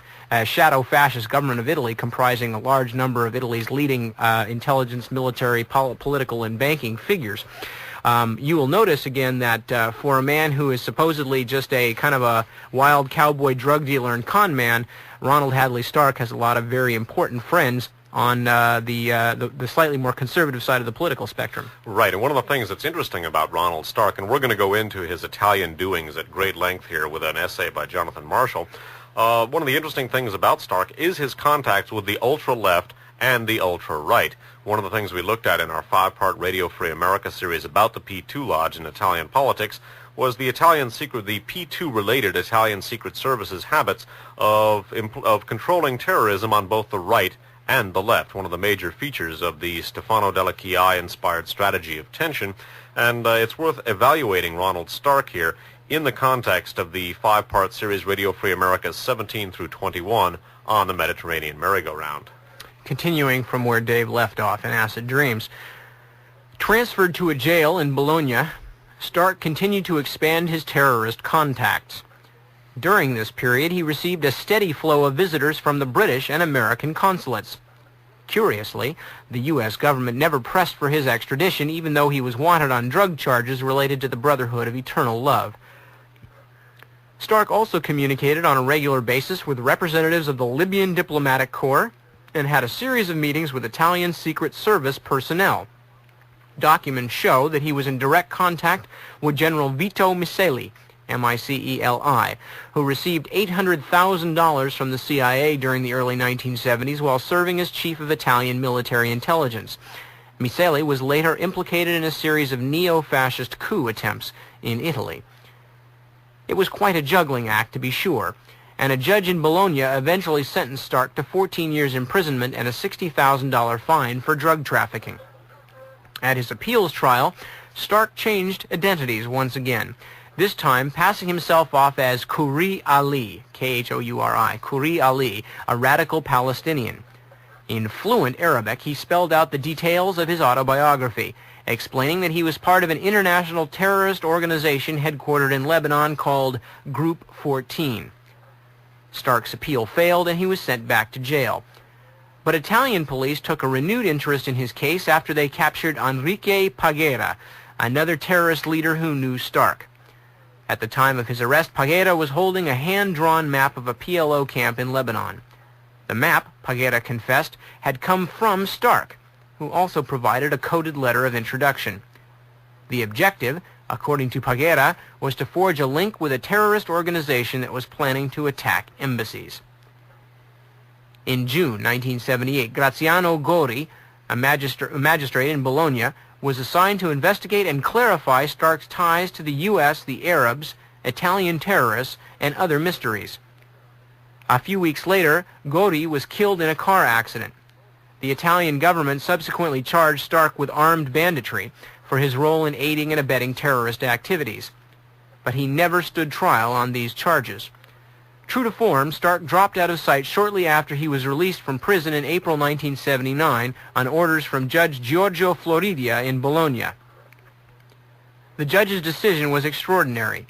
Speaker 1: shadow fascist government of Italy comprising a large number of Italy's leading intelligence, military, political, and banking figures. You will notice again that for a man who is supposedly just a kind of a wild cowboy drug dealer and con man, Ronald Hadley Stark has a lot of very important friends on the slightly more conservative side of the political spectrum.
Speaker 2: Right, and one of the things that's interesting about Ronald Stark, and we're going to go into his Italian doings at great length here with an essay by Jonathan Marshall, one of the interesting things about Stark is his contacts with the ultra-left and the ultra-right. One of the things we looked at in our 5-part Radio Free America series about the P2 Lodge in Italian politics was the P2-related Italian Secret Service's habits of controlling terrorism on both the right and the left, one of the major features of the Stefano Della Chia-inspired strategy of tension, and it's worth evaluating Ronald Stark here in the context of the 5-part series Radio Free America's 17 through 21 on the Mediterranean merry-go-round.
Speaker 1: Continuing from where Dave left off in Acid Dreams. Transferred to a jail in Bologna, Stark continued to expand his terrorist contacts. During this period, he received a steady flow of visitors from the British and American consulates. Curiously, the U.S. government never pressed for his extradition, even though he was wanted on drug charges related to the Brotherhood of Eternal Love. Stark also communicated on a regular basis with representatives of the Libyan Diplomatic Corps and had a series of meetings with Italian Secret Service personnel. Documents show that he was in direct contact with General Vito Miceli, M-I-C-E-L-I, who received $800,000 from the CIA during the early 1970s while serving as chief of Italian military intelligence. Miceli was later implicated in a series of neo-fascist coup attempts in Italy. It was quite a juggling act, to be sure, and a judge in Bologna eventually sentenced Stark to 14 years imprisonment and a $60,000 fine for drug trafficking. At his appeals trial, Stark changed identities once again, this time passing himself off as Khouri Ali, K-H-O-U-R-I, Khouri Ali, a radical Palestinian. In fluent Arabic, he spelled out the details of his autobiography, explaining that he was part of an international terrorist organization headquartered in Lebanon called Group 14. Stark's appeal failed and he was sent back to jail. But Italian police took a renewed interest in his case after they captured Enrique Paghera, another terrorist leader who knew Stark. At the time of his arrest, Paghera was holding a hand-drawn map of a PLO camp in Lebanon. The map, Paghera confessed, had come from Stark, who also provided a coded letter of introduction. The objective, according to Paghera, was to forge a link with a terrorist organization that was planning to attack embassies. In June 1978, Graziano Gori, a magistrate in Bologna, was assigned to investigate and clarify Stark's ties to the U.S., the Arabs, Italian terrorists, and other mysteries. A few weeks later, Gori was killed in a car accident. The Italian government subsequently charged Stark with armed banditry for his role in aiding and abetting terrorist activities. But he never stood trial on these charges. True to form, Stark dropped out of sight shortly after he was released from prison in April 1979 on orders from Judge Giorgio Floridia in Bologna. The judge's decision was extraordinary.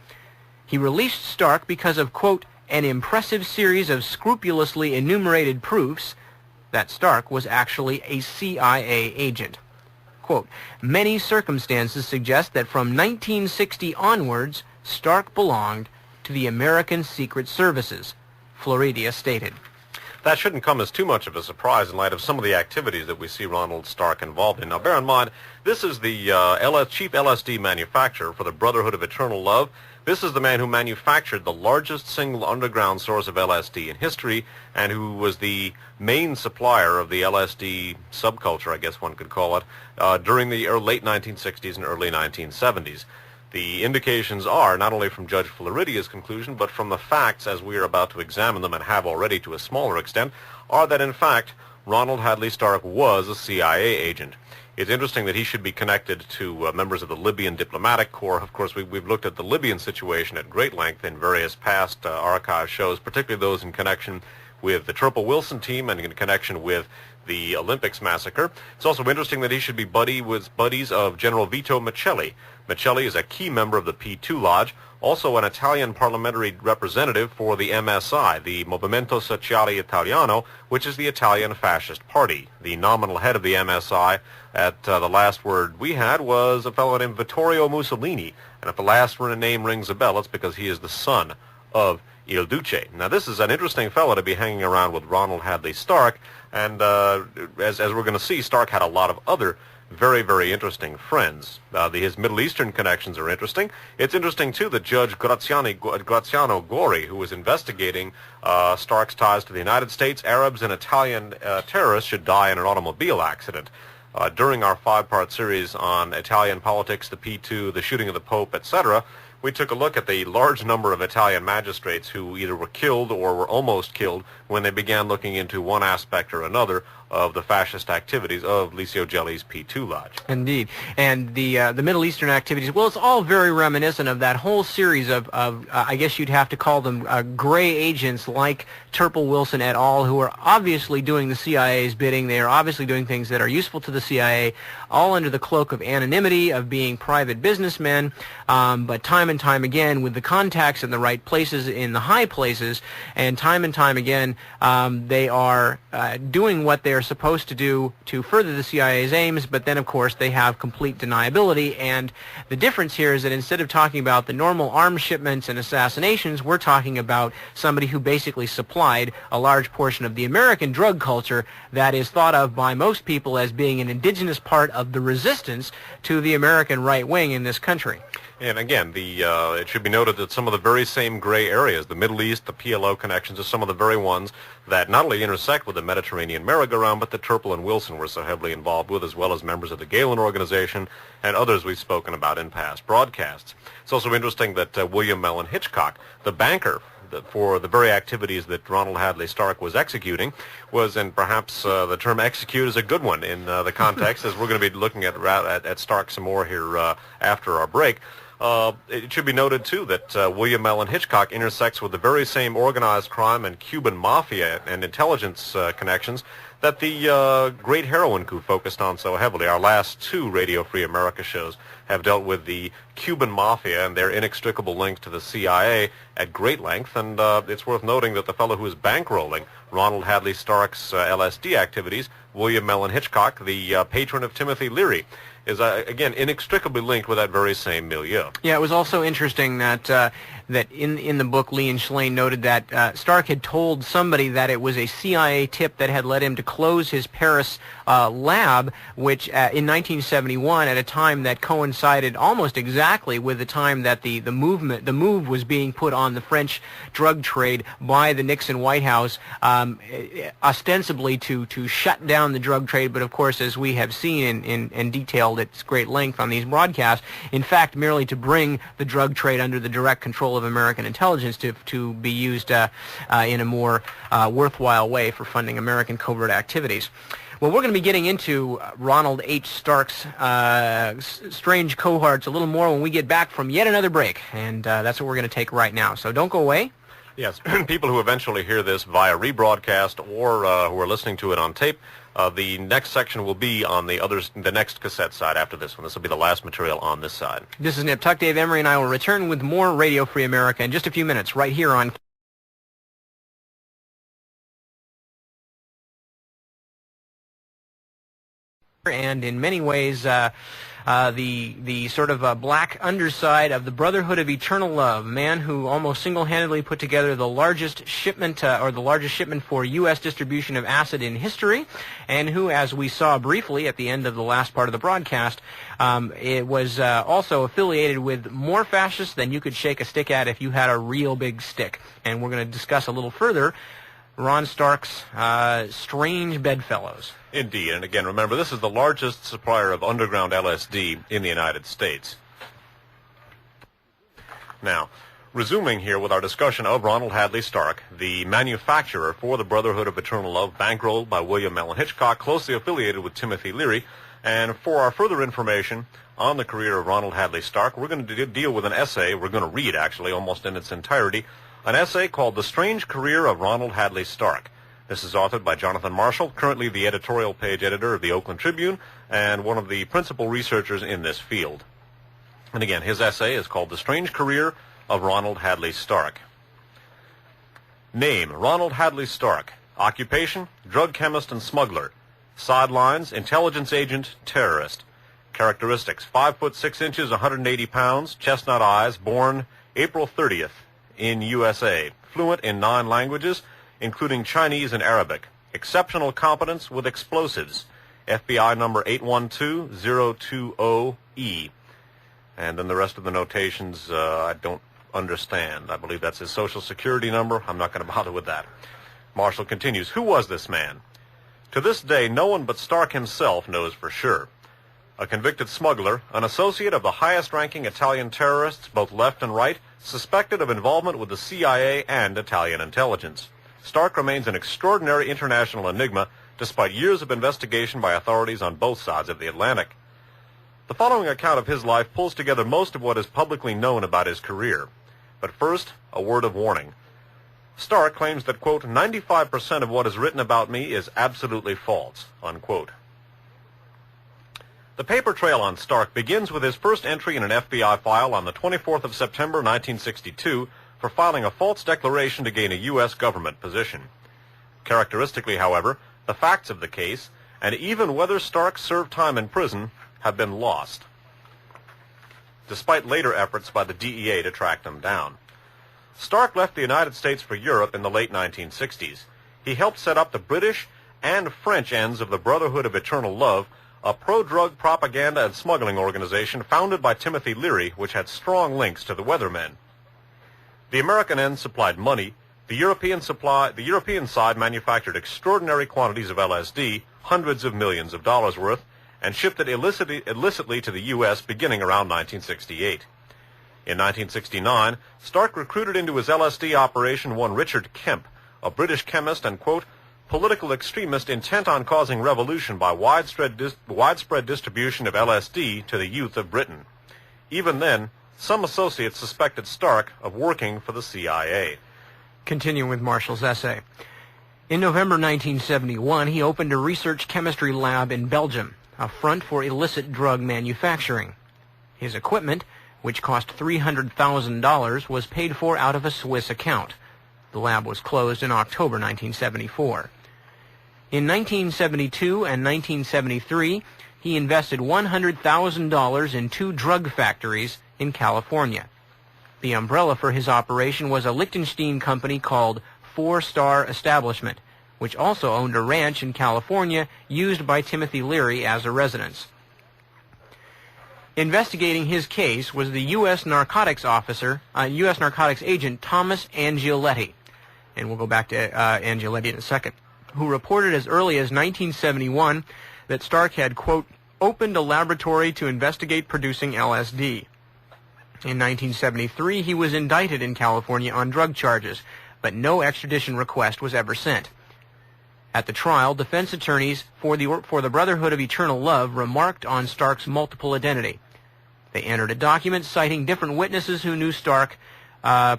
Speaker 1: He released Stark because of, quote, an impressive series of scrupulously enumerated proofs that Stark was actually a CIA agent. Quote, many circumstances suggest that from 1960 onwards, Stark belonged to the American Secret Services, Floridia stated.
Speaker 2: That shouldn't come as too much of a surprise in light of some of the activities that we see Ronald Stark involved in. Now, bear in mind, this is the chief LSD manufacturer for the Brotherhood of Eternal Love. This is the man who manufactured the largest single underground source of LSD in history and who was the main supplier of the LSD subculture, I guess one could call it, during the late 1960s and early 1970s. The indications are, not only from Judge Floridia's conclusion, but from the facts, as we are about to examine them and have already to a smaller extent, are that, in fact, Ronald Hadley Stark was a CIA agent. It's interesting that he should be connected to members of the Libyan Diplomatic Corps. Of course, we've looked at the Libyan situation at great length in various past archive shows, particularly those in connection with the Turple Wilson team and in connection with the Olympics massacre. It's also interesting that he should be buddies of General Vito Miceli. Miceli is a key member of the P2 Lodge, also an Italian parliamentary representative for the MSI, the Movimento Sociale Italiano, which is the Italian Fascist Party. The nominal head of the MSI at the last word we had was a fellow named Vittorio Mussolini. And if the last name rings a bell, it's because he is the son of Il Duce. Now, this is an interesting fellow to be hanging around with Ronald Hadley Stark, and as we're going to see, Stark had a lot of other very, very interesting friends. His Middle Eastern connections are interesting. It's interesting, too, that Judge Graziano Gori, who was investigating Stark's ties to the United States, Arabs, and Italian terrorists, should die in an automobile accident. During our 5-part series on Italian politics, the P2, the shooting of the Pope, etc., we took a look at the large number of Italian magistrates who either were killed or were almost killed when they began looking into one aspect or another of the fascist activities of Licio Gelli's P2 Lodge.
Speaker 1: Indeed. And the Middle Eastern activities, well, it's all very reminiscent of that whole series of I guess you'd have to call them gray agents like Turple Wilson et al., who are obviously doing the CIA's bidding. They are obviously doing things that are useful to the CIA, all under the cloak of anonymity, of being private businessmen, but time and time again, with the contacts in the right places, in the high places, and time again, they are doing what they are supposed to do to further the CIA's aims, but then, of course, they have complete deniability. And the difference here is that instead of talking about the normal arms shipments and assassinations, we're talking about somebody who basically supplied a large portion of the American drug culture that is thought of by most people as being an indigenous part of the resistance to the American right wing in this country.
Speaker 2: And again, it should be noted that some of the very same gray areas, the Middle East, the PLO connections, are some of the very ones that not only intersect with the Mediterranean merry-go-round, but that Turple and Wilson were so heavily involved with, as well as members of the Galen Organization and others we've spoken about in past broadcasts. It's also interesting that William Mellon Hitchcock, the banker for the very activities that Ronald Hadley Stark was executing, was, and perhaps the term execute is a good one in the context, as we're going to be looking at Stark some more here after our break. It should be noted, too, that William Mellon Hitchcock intersects with the very same organized crime and Cuban mafia and intelligence connections that the great heroin coup focused on so heavily. Our last 2 Radio Free America shows have dealt with the Cuban mafia and their inextricable link to the CIA at great length, and it's worth noting that the fellow who is bankrolling Ronald Hadley Stark's LSD activities, William Mellon Hitchcock, the patron of Timothy Leary, is, again, inextricably linked with that very same milieu.
Speaker 1: Yeah, it was also interesting that that in the book, Lee and Schlane noted that Stark had told somebody that it was a CIA tip that had led him to close his Paris lab, which in 1971, at a time that coincided almost exactly with the time that the move was being put on the French drug trade by the Nixon White House, ostensibly to shut down the drug trade, but of course, as we have seen and detailed at great length on these broadcasts, in fact, merely to bring the drug trade under the direct control of American intelligence to be used in a more worthwhile way for funding American covert activities. Well, we're going to be getting into Ronald H. Stark's strange cohorts a little more when we get back from yet another break, and that's what we're going to take right now. So don't go away.
Speaker 2: Yes, people who eventually hear this via rebroadcast or who are listening to it on tape, the next section will be on the next cassette side after this one. This will be the last material on this side.
Speaker 1: This is Nip Tuck. Dave Emory and I will return with more Radio Free America in just a few minutes right here on and in many ways the sort of black underside of the Brotherhood of Eternal Love, a man who almost single-handedly put together the largest shipment for U.S. distribution of acid in history, and who, as we saw briefly at the end of the last part of the broadcast, it was also affiliated with more fascists than you could shake a stick at if you had a real big stick. And we're going to discuss a little further Ron Stark's strange bedfellows.
Speaker 2: Indeed, and again, remember, this is the largest supplier of underground LSD in the United States. Now, resuming here with our discussion of Ronald Hadley Stark, the manufacturer for the Brotherhood of Eternal Love, bankrolled by William Mellon Hitchcock, closely affiliated with Timothy Leary. And for our further information on the career of Ronald Hadley Stark, we're going to deal with an essay, we're going to read, actually, almost in its entirety, an essay called The Strange Career of Ronald Hadley Stark. This is authored by Jonathan Marshall, currently the editorial page editor of the Oakland Tribune and one of the principal researchers in this field. And again, his essay is called The Strange Career of Ronald Hadley Stark. Name, Ronald Hadley Stark. Occupation, drug chemist and smuggler. Sidelines, intelligence agent, terrorist. Characteristics, 5 foot 6 inches, 180 pounds, chestnut eyes, born April 30th in USA. Fluent in 9 languages, including Chinese and Arabic. Exceptional competence with explosives. FBI number 812020E. And then the rest of the notations I don't understand. I believe that's his social security number. I'm not going to bother with that. Marshall continues, who was this man? To this day, no one but Stark himself knows for sure. A convicted smuggler, an associate of the highest-ranking Italian terrorists, both left and right, suspected of involvement with the CIA and Italian intelligence. Stark remains an extraordinary international enigma, despite years of investigation by authorities on both sides of the Atlantic. The following account of his life pulls together most of what is publicly known about his career. But first, a word of warning. Stark claims that, quote, 95% of what is written about me is absolutely false, unquote. The paper trail on Stark begins with his first entry in an FBI file on the 24th of September 1962 for filing a false declaration to gain a U.S. government position. Characteristically, however, the facts of the case, and even whether Stark served time in prison, have been lost, despite later efforts by the DEA to track them down. Stark left the United States for Europe in the late 1960s. He helped set up the British and French ends of the Brotherhood of Eternal Love, a pro-drug propaganda and smuggling organization founded by Timothy Leary, which had strong links to the Weathermen. The American end supplied money. The European side manufactured extraordinary quantities of LSD, hundreds of millions of dollars worth, and shipped it illicitly to the U.S. beginning around 1968. In 1969, Stark recruited into his LSD operation one Richard Kemp, a British chemist and, quote, political extremist intent on causing revolution by widespread distribution of LSD to the youth of Britain. Even then, some associates suspected Stark of working for the CIA.
Speaker 1: Continuing with Marshall's essay. In November 1971, he opened a research chemistry lab in Belgium, a front for illicit drug manufacturing. His equipment, which cost $300,000, was paid for out of a Swiss account. The lab was closed in October 1974. In 1972 and 1973, he invested $100,000 in 2 drug factories in California. The umbrella for his operation was a Liechtenstein company called 4-Star Establishment, which also owned a ranch in California used by Timothy Leary as a residence. Investigating his case was the U.S. narcotics agent Thomas Angioletti, and we'll go back to Angioletti in a second, who reported as early as 1971 that Stark had, quote, opened a laboratory to investigate producing LSD. In 1973, he was indicted in California on drug charges, but no extradition request was ever sent. At the trial, defense attorneys for the Brotherhood of Eternal Love remarked on Stark's multiple identity. They entered a document citing different witnesses who knew Stark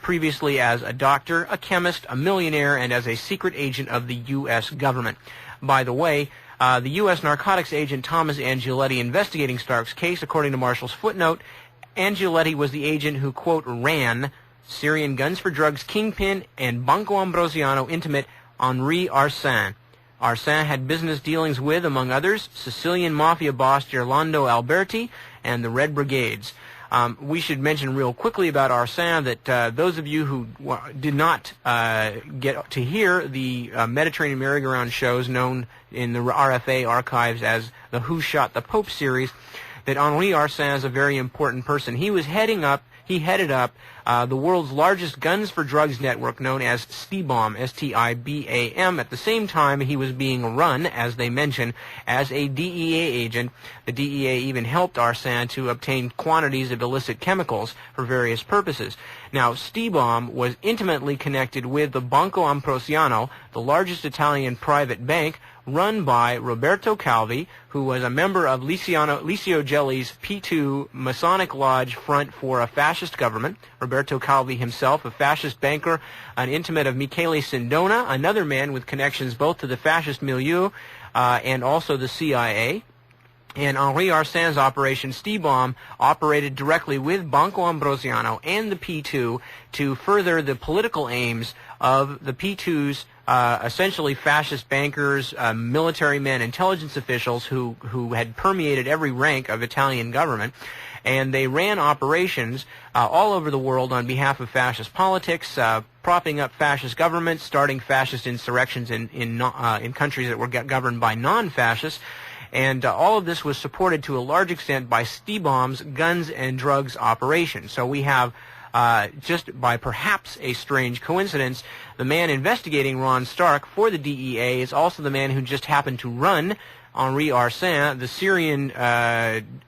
Speaker 1: previously as a doctor, a chemist, a millionaire, and as a secret agent of the U.S. government. By the way, the U.S. narcotics agent Thomas Angioletti investigating Stark's case, according to Marshall's footnote, Angioletti was the agent who, quote, ran Syrian Guns for Drugs kingpin and Banco Ambrosiano intimate Henri Arsène. Arsène had business dealings with, among others, Sicilian mafia boss Gerlando Alberti and the Red Brigades. We should mention real quickly about Arsène that those of you who did not get to hear the Mediterranean Merry-Go-Round shows known in the RFA archives as the Who Shot the Pope series, that Henri Arsène is a very important person. He headed up the world's largest guns for drugs network known as STIBAM, S-T-I-B-A-M. At the same time, he was being run, as they mention, as a DEA agent. The DEA even helped Arsène to obtain quantities of illicit chemicals for various purposes. Now, STIBAM was intimately connected with the Banco Ambrosiano, the largest Italian private bank, run by Roberto Calvi, who was a member of Licio Gelli's P2 Masonic Lodge Front for a Fascist Government. Roberto Calvi himself, a fascist banker, an intimate of Michele Sindona, another man with connections both to the fascist milieu and also the CIA. And Henri Arsene's Operation Stee-Bomb operated directly with Banco Ambrosiano and the P2 to further the political aims of the P2's essentially fascist bankers, military men, intelligence officials who had permeated every rank of Italian government. And they ran operations all over the world on behalf of fascist politics, propping up fascist governments, starting fascist insurrections in countries that were governed by non-fascists. And all of this was supported to a large extent by Stee-Bomb's guns and drugs operation. So we have, just by perhaps a strange coincidence, the man investigating Ron Stark for the DEA is also the man who just happened to run Henri Arsene, the Syrian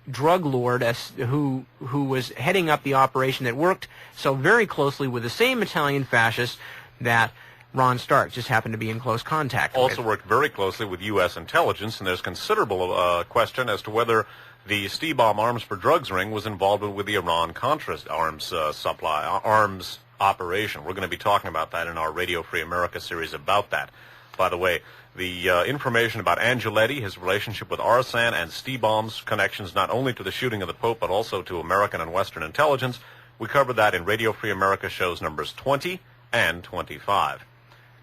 Speaker 1: drug lord who was heading up the operation that worked so very closely with the same Italian fascists that Ron Stark just happened to be in close contact with.
Speaker 2: Also worked very closely with U.S. intelligence, and there's considerable question as to whether the Stee-Bomb arms for drugs ring was involved with the Iran-Contra arms arms operation. We're going to be talking about that in our Radio Free America series about that. By the way, the information about Angeletti, his relationship with Arsene, and Stee-Bomb's connections not only to the shooting of the Pope but also to American and Western intelligence, we covered that in Radio Free America shows numbers 20 and 25.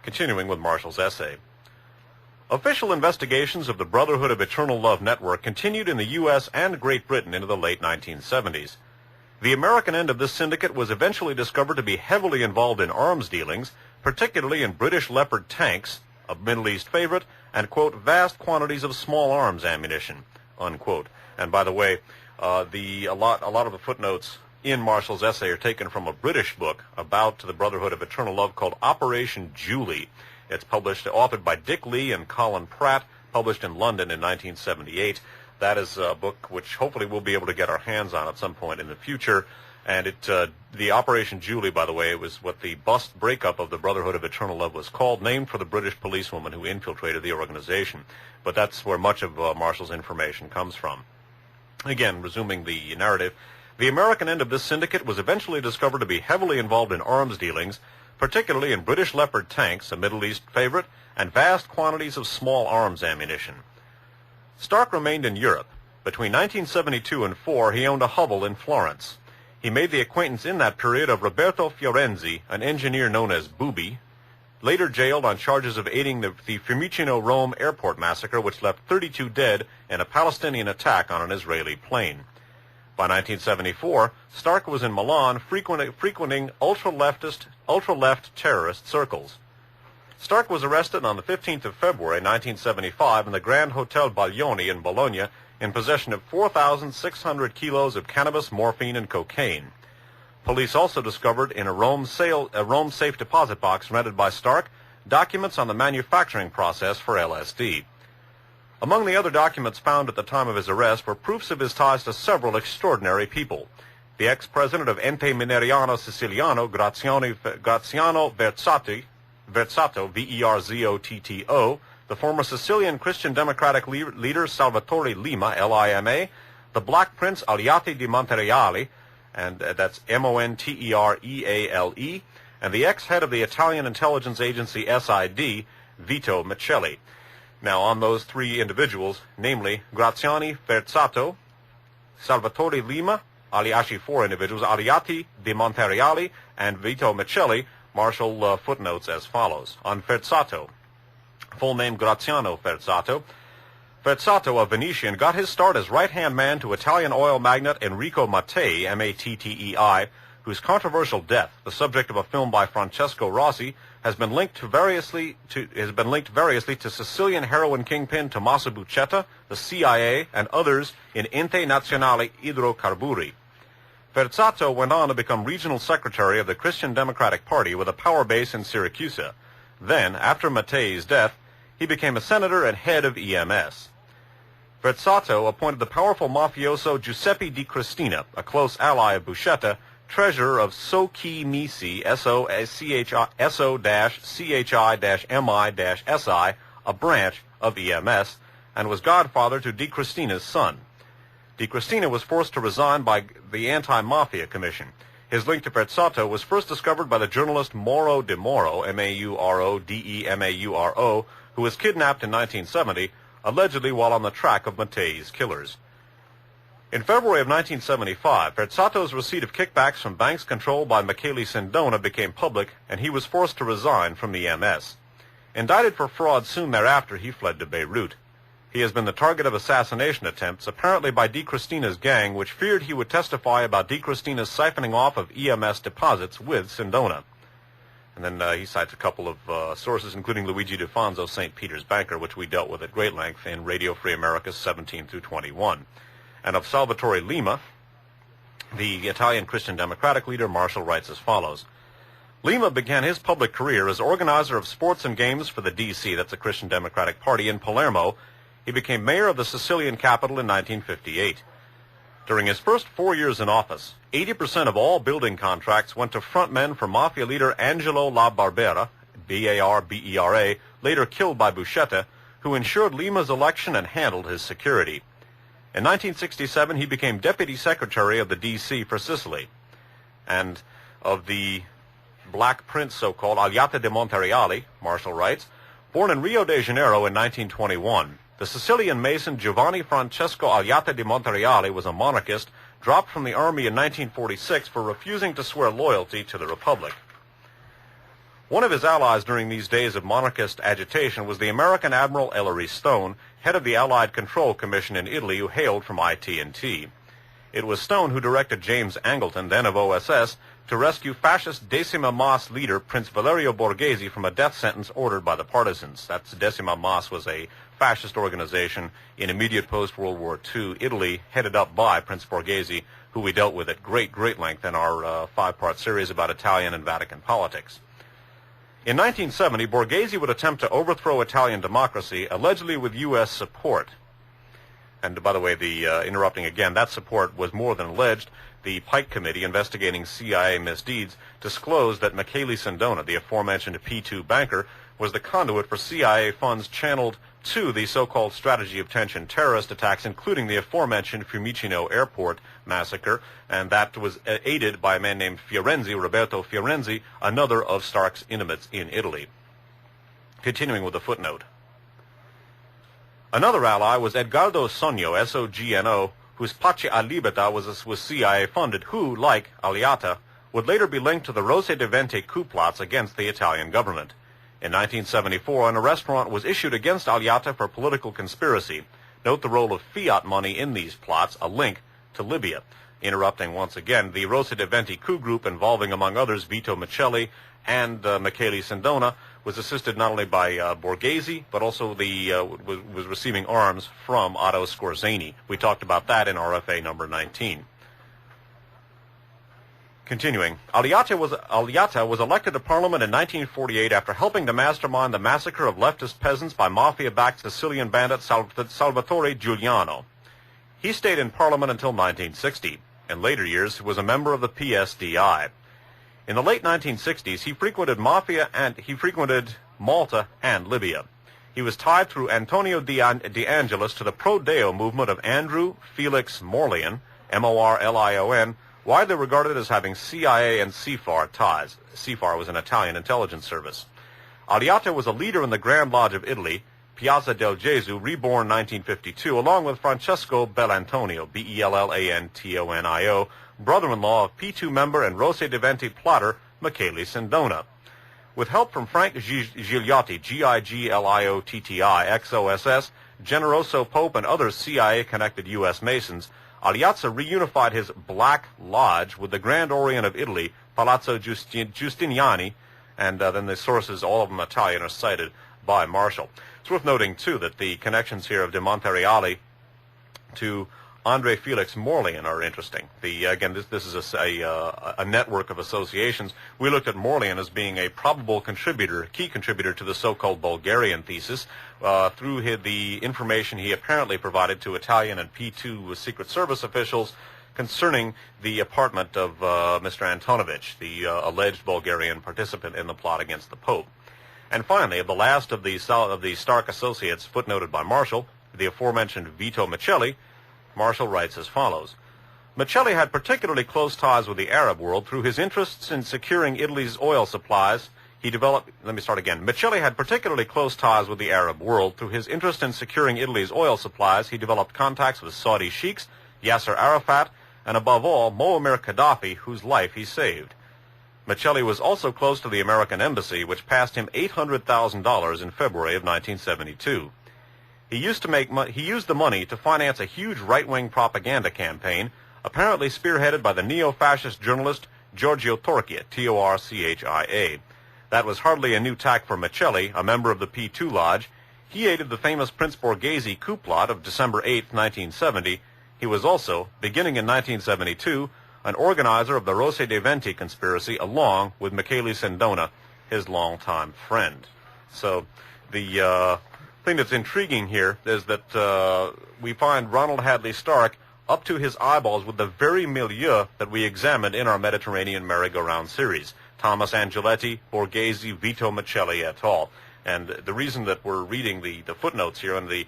Speaker 2: Continuing with Marshall's essay. Official investigations of the Brotherhood of Eternal Love network continued in the U.S. and Great Britain into the late 1970s. The American end of this syndicate was eventually discovered to be heavily involved in arms dealings, particularly in British Leopard tanks, a Middle East favorite, and, quote, vast quantities of small arms ammunition, unquote. And by the way, a lot of the footnotes in Marshall's essay are taken from a British book about the Brotherhood of Eternal Love called Operation Julie. It's authored by Dick Lee and Colin Pratt, published in London in 1978. That is a book which hopefully we'll be able to get our hands on at some point in the future. And the Operation Julie, by the way, was what the bust breakup of the Brotherhood of Eternal Love was called, named for the British policewoman who infiltrated the organization. But that's where much of Marshall's information comes from. Again, resuming the narrative, the American end of this syndicate was eventually discovered to be heavily involved in arms dealings, particularly in British Leopard tanks, a Middle East favorite, and vast quantities of small arms ammunition. Stark remained in Europe. Between 1972 and 4, he owned a hovel in Florence. He made the acquaintance in that period of Roberto Fiorenzi, an engineer known as Booby, later jailed on charges of aiding the Fiumicino-Rome airport massacre, which left 32 dead in a Palestinian attack on an Israeli plane. By 1974, Stark was in Milan frequenting ultra-left terrorist circles. Stark was arrested on the 15th of February 1975 in the Grand Hotel Baglioni in Bologna in possession of 4,600 kilos of cannabis, morphine, and cocaine. Police also discovered in a Rome safe deposit box rented by Stark documents on the manufacturing process for LSD. Among the other documents found at the time of his arrest were proofs of his ties to several extraordinary people. The ex-president of Ente Mineriano Siciliano, Graziano Verzato, V-E-R-Z-O-T-T-O, the former Sicilian Christian Democratic leader Salvatore Lima, L-I-M-A, the Black Prince Aliati di Montereale, and that's M-O-N-T-E-R-E-A-L-E, and the ex-head of the Italian intelligence agency SID, Vito Michelli. Now, on those three individuals, namely Graziani Verzato, Salvatore Lima, alias four individuals, Aliati di Montereale, and Vito Michelli, Marshall footnotes as follows. On Verzato, full name Graziano Verzato, Verzato, a Venetian, got his start as right-hand man to Italian oil magnate Enrico Mattei, M-A-T-T-E-I, whose controversial death, the subject of a film by Francesco Rossi, has been linked variously to Sicilian heroin kingpin Tommaso Buscetta, the CIA, and others in Ente Nazionale Idrocarburi. Verzato went on to become regional secretary of the Christian Democratic Party with a power base in Syracuse. Then, after Mattei's death, he became a senator and head of EMS. Verzato appointed the powerful mafioso Giuseppe Di Cristina, a close ally of Buscetta, treasurer of So-Chi Misi, S-O-C-H-I-M-I-SI, a branch of EMS, and was godfather to Di Cristina's son. Di Cristina was forced to resign by the Anti-Mafia Commission. His link to Perzotto was first discovered by the journalist Mauro De Mauro, M-A-U-R-O-D-E-M-A-U-R-O, who was kidnapped in 1970, allegedly while on the track of Mattei's killers. In February of 1975, Perzotto's receipt of kickbacks from banks controlled by Michele Sindona became public, and he was forced to resign from the MS. Indicted for fraud soon thereafter, he fled to Beirut. He has been the target of assassination attempts, apparently by Di Cristina's gang, which feared he would testify about Di Cristina's siphoning off of EMS deposits with Sindona. And then he cites a couple of sources, including Luigi D'Afonso, St. Peter's banker, which we dealt with at great length in Radio Free America's 17 through 21. And of Salvatore Lima, the Italian Christian Democratic leader, Marshall writes as follows. Lima began his public career as organizer of sports and games for the DC, that's the Christian Democratic Party, in Palermo. He became mayor of the Sicilian capital in 1958. During his first 4 years in office, 80% of all building contracts went to frontmen for mafia leader Angelo La Barbera, B-A-R-B-E-R-A, later killed by Buscetta, who ensured Lima's election and handled his security. In 1967, he became deputy secretary of the D.C. for Sicily. And of the Black Prince, so-called, Alliata de Montereali, Marshall writes, born in Rio de Janeiro in 1921, the Sicilian Mason Giovanni Francesco Alliata de Montereali was a monarchist, dropped from the army in 1946 for refusing to swear loyalty to the Republic. One of his allies during these days of monarchist agitation was the American Admiral Ellery Stone, head of the Allied Control Commission in Italy, who hailed from IT&T. It was Stone who directed James Angleton, then of OSS, to rescue fascist Decima Mas leader Prince Valerio Borghese from a death sentence ordered by the partisans. That's Decima Mas was a fascist organization in immediate post-World War II Italy, headed up by Prince Borghese, who we dealt with at great length in our five-part series about Italian and Vatican politics. In 1970, Borghese would attempt to overthrow Italian democracy, allegedly with U.S. support. And by the way, interrupting again, that support was more than alleged. The Pike Committee investigating CIA misdeeds disclosed that Michele Sindona, the aforementioned P2 banker, was the conduit for CIA funds channeled to the so-called strategy of tension terrorist attacks, including the aforementioned Fiumicino Airport massacre, and that was aided by a man named Fiorenzi, Roberto Fiorenzi, another of Stark's intimates in Italy. Continuing with a footnote. Another ally was Edgardo Sogno, S-O-G-N-O, whose Pace a Libertà was CIA-funded, who, like Alliata, would later be linked to the Rose de Venti coup plots against the Italian government. In 1974, an arrest warrant was issued against Alliata for political conspiracy. Note the role of fiat money in these plots, a link to Libya. Interrupting once again, the Rose de Venti coup group, involving, among others, Vito Miceli and Michele Sindona, was assisted not only by Borghese, but also was receiving arms from Otto Skorzeny. We talked about that in RFA number 19. Continuing, Alliata was elected to Parliament in 1948 after helping to mastermind the massacre of leftist peasants by mafia-backed Sicilian bandit Salvatore Giuliano. He stayed in Parliament until 1960. In later years, he was a member of the PSDI. In the late 1960s, he frequented Malta and Libya. He was tied through Antonio De Angelis to the pro-Deo movement of Andrew Felix Morlian, M-O-R-L-I-O-N, widely regarded as having CIA and CFAR ties. CFAR was an Italian intelligence service. Alliata was a leader in the Grand Lodge of Italy, Piazza del Gesù, reborn 1952, along with Francesco Bellantonio, B-E-L-L-A-N-T-O-N-I-O, brother-in-law of P2 member and Rose de Venti plotter Michele Sindona. With help from Frank Gigliotti, G-I-G-L-I-O-T-T-I, ex-OSS, Generoso Pope, and other CIA-connected U.S. Masons, Alliata reunified his Black Lodge with the Grand Orient of Italy, Palazzo Giustiniani, and then the sources, all of them Italian, are cited by Marshall. It's worth noting, too, that the connections here of de Montereali to Andre Felix Morlian are interesting. Again, this is a network of associations. We looked at Morlian as being a probable contributor, key contributor to the so-called Bulgarian thesis, through the information he apparently provided to Italian and P2 Secret Service officials concerning the apartment of Mr. Antonovich, the alleged Bulgarian participant in the plot against the Pope. And finally, of the last of the Stark associates footnoted by Marshall, the aforementioned Vito Miceli, Marshall writes as follows. Miceli had particularly close ties with the Arab world through his interests in securing Italy's oil supplies. Miceli had particularly close ties with the Arab world. Through his interest in securing Italy's oil supplies, he developed contacts with Saudi sheiks, Yasser Arafat, and above all, Muammar Gaddafi, whose life he saved. Miceli was also close to the American embassy, which passed him $800,000 in February of 1972. He used the money to finance a huge right-wing propaganda campaign, apparently spearheaded by the neo-fascist journalist Giorgio Torchia, Torchia. That was hardly a new tack for Miceli, a member of the P2 Lodge. He aided the famous Prince Borghese coup plot of December 8, 1970. He was also, beginning in 1972, an organizer of the Rose de Venti conspiracy, along with Michele Sindona, his longtime friend. So the thing that's intriguing here is that we find Ronald Hadley Stark up to his eyeballs with the very milieu that we examined in our Mediterranean merry-go-round series. Thomas Angeletti, Borghese, Vito Miceli et al. And the reason that we're reading the footnotes here and the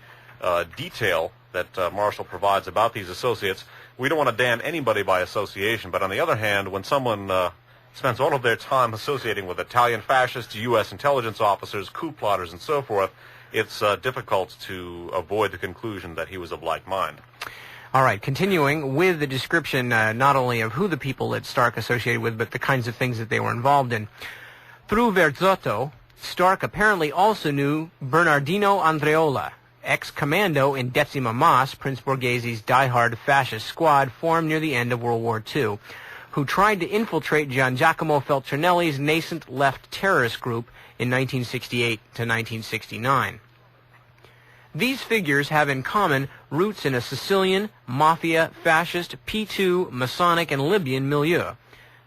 Speaker 2: detail that Marshall provides about these associates, we don't want to damn anybody by association, but on the other hand, when someone spends all of their time associating with Italian fascists, U.S. intelligence officers, coup plotters, and so forth, it's difficult to avoid the conclusion that he was of like mind.
Speaker 1: All right, continuing with the description not only of who the people that Stark associated with, but the kinds of things that they were involved in. Through Verzotto, Stark apparently also knew Bernardino Andreola, ex-commando in Decima Mas, Prince Borghese's die-hard fascist squad formed near the end of World War II, who tried to infiltrate Giangiacomo Feltrinelli's nascent left terrorist group in 1968 to 1969. These figures have in common roots in a Sicilian, mafia, fascist, P2, Masonic, and Libyan milieu.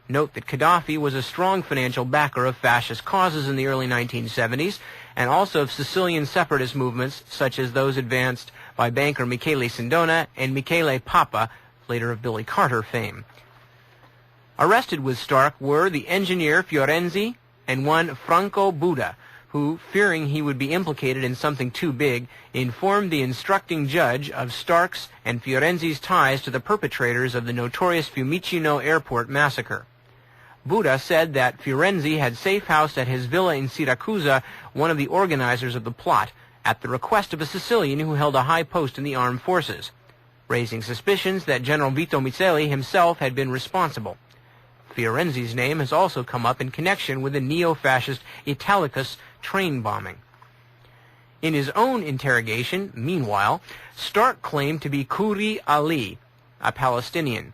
Speaker 1: Note that Gaddafi was a strong financial backer of fascist causes in the early 1970s, and also of Sicilian separatist movements such as those advanced by banker Michele Sindona and Michele Papa, later of Billy Carter fame. Arrested with Stark were the engineer Fiorenzi and one Franco Buda, who, fearing he would be implicated in something too big, informed the instructing judge of Stark's and Fiorenzi's ties to the perpetrators of the notorious Fiumicino Airport massacre. Buda said that Fiorenzi had safe-housed at his villa in Siracusa one of the organizers of the plot, at the request of a Sicilian who held a high post in the armed forces, raising suspicions that General Vito Miceli himself had been responsible. Fiorenzi's name has also come up in connection with the neo-fascist Italicus train bombing. In his own interrogation, meanwhile, Stark claimed to be Khoury Ali, a Palestinian.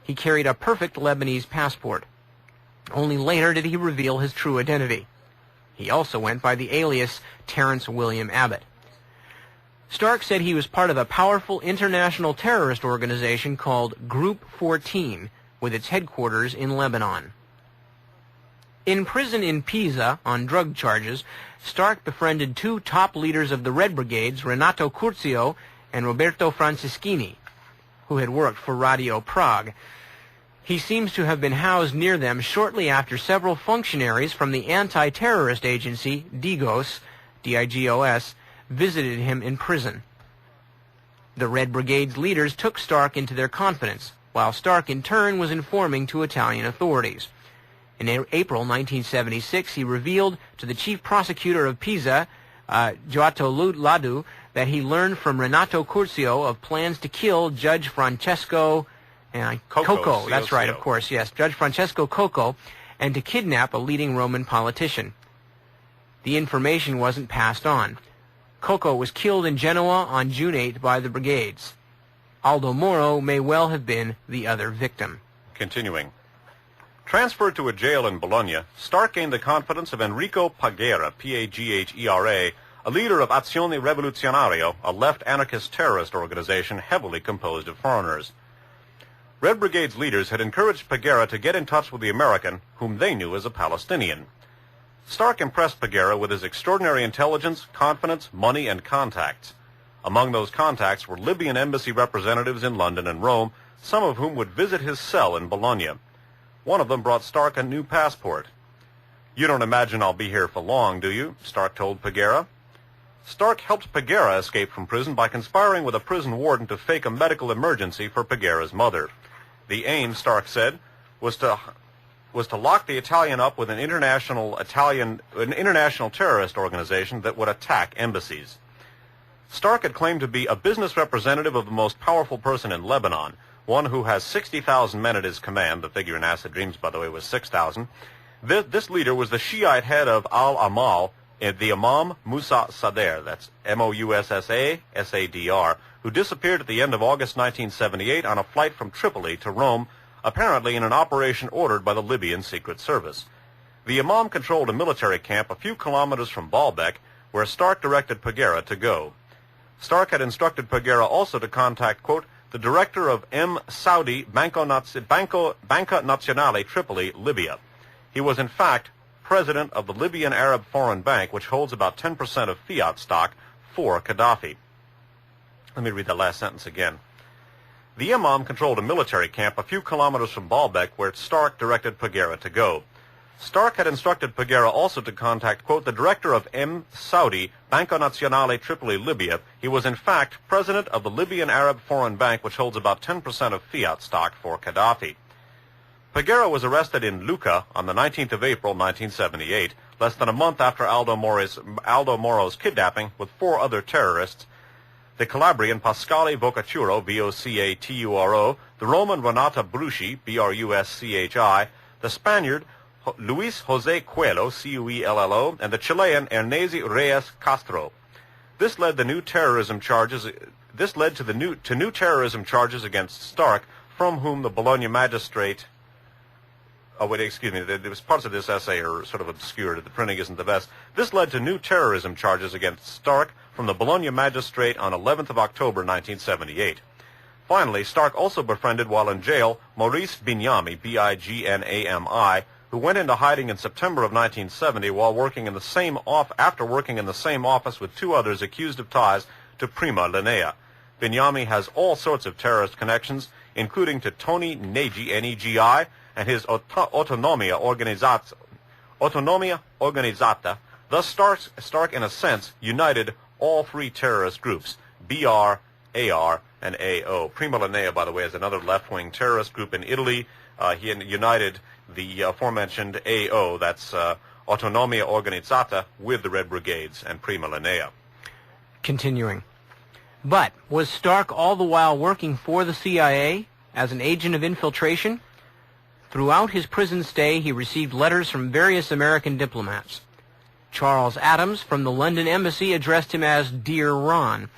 Speaker 1: He carried a perfect Lebanese passport. Only later did he reveal his true identity. He also went by the alias Terrence William Abbott. Stark said he was part of a powerful international terrorist organization called Group 14, with its headquarters in Lebanon. In prison in Pisa on drug charges, Stark befriended two top leaders of the Red Brigades, Renato Curzio and Roberto Franceschini, who had worked for Radio Prague. He seems to have been housed near them shortly after several functionaries from the anti-terrorist agency Digos, D-I-G-O-S, visited him in prison. The Red Brigade's leaders took Stark into their confidence, while Stark in turn was informing to Italian authorities. In April 1976, he revealed to the chief prosecutor of Pisa, Giotto Ladu, that he learned from Renato Curzio of plans to kill Judge Francesco Coco. That's right, of course, yes, Judge Francesco Coco, and to kidnap a leading Roman politician. The information wasn't passed on. Coco was killed in Genoa on June 8 by the brigades. Aldo Moro may well have been the other victim.
Speaker 2: Continuing. Transferred to a jail in Bologna, Stark gained the confidence of Enrico Paghera, P-A-G-H-E-R-A, a leader of Azione Rivoluzionario, a left anarchist terrorist organization heavily composed of foreigners. Red Brigade's leaders had encouraged Paghera to get in touch with the American, whom they knew as a Palestinian. Stark impressed Paghera with his extraordinary intelligence, confidence, money, and contacts. Among those contacts were Libyan embassy representatives in London and Rome, some of whom would visit his cell in Bologna. One of them brought Stark a new passport. "You don't imagine I'll be here for long, do you?" Stark told Pagera. Stark helped Pagera escape from prison by conspiring with a prison warden to fake a medical emergency for Pagera's mother. The aim, Stark said, was to lock the Italian up with an international terrorist organization that would attack embassies. Stark had claimed to be a business representative of the most powerful person in Lebanon, one who has 60,000 men at his command. The figure in Acid Dreams, by the way, was 6,000. This leader was the Shiite head of Al-Amal, the Imam Musa Sadr, that's Moussa-Sadr, who disappeared at the end of August 1978 on a flight from Tripoli to Rome, apparently in an operation ordered by the Libyan Secret Service. The Imam controlled a military camp a few kilometers from Baalbek, where Stark directed Pagera to go. Stark had instructed Pagera also to contact, quote, the director of M. Saudi Banca Nazionale Tripoli, Libya. He was, in fact, president of the Libyan Arab Foreign Bank, which holds about 10% of fiat stock for Gaddafi. Let me read the last sentence again. The Imam controlled a military camp a few kilometers from Baalbek, where Stark directed Pagera to go. Stark had instructed Pagera also to contact, quote, the director of M. Saudi Banca Nazionale Tripoli, Libya. He was, in fact, president of the Libyan Arab Foreign Bank, which holds about 10% of fiat stock for Gaddafi. Pagera was arrested in Lucca on the 19th of April, 1978, less than a month after Aldo Moro's kidnapping with 4 other terrorists, the Calabrian Pasquale Vocaturo, V-O-C-A-T-U-R-O, the Roman Renata Bruschi, B-R-U-S-C-H-I, the Spaniard Luis Jose Coelho, C-U-E-L-L-O, and the Chilean Ernesi Reyes Castro. This led to new terrorism charges against Stark, from whom the Bologna magistrate. Oh, wait, excuse me. There was parts of this essay are sort of obscured. The printing isn't the best. This led to new terrorism charges against Stark from the Bologna magistrate on 11th of October, 1978. Finally, Stark also befriended, while in jail, Maurice Bignami, B-I-G-N-A-M-I, who went into hiding in September of 1970 while after working in the same office with 2 others accused of ties to Prima Linea. Bignami has all sorts of terrorist connections, including to Tony Negi, N-E-G-I, and his Autonomia Organizzata. Thus, Stark, in a sense, united all 3 terrorist groups, BR, AR, and AO. Prima Linea, by the way, is another left-wing terrorist group in Italy. He united the aforementioned AO, that's Autonomia Organizzata, with the Red Brigades and Prima Linea.
Speaker 1: Continuing. But was Stark all the while working for the CIA as an agent of infiltration? Throughout his prison stay, he received letters from various American diplomats. Charles Adams from the London Embassy addressed him as Dear Ron.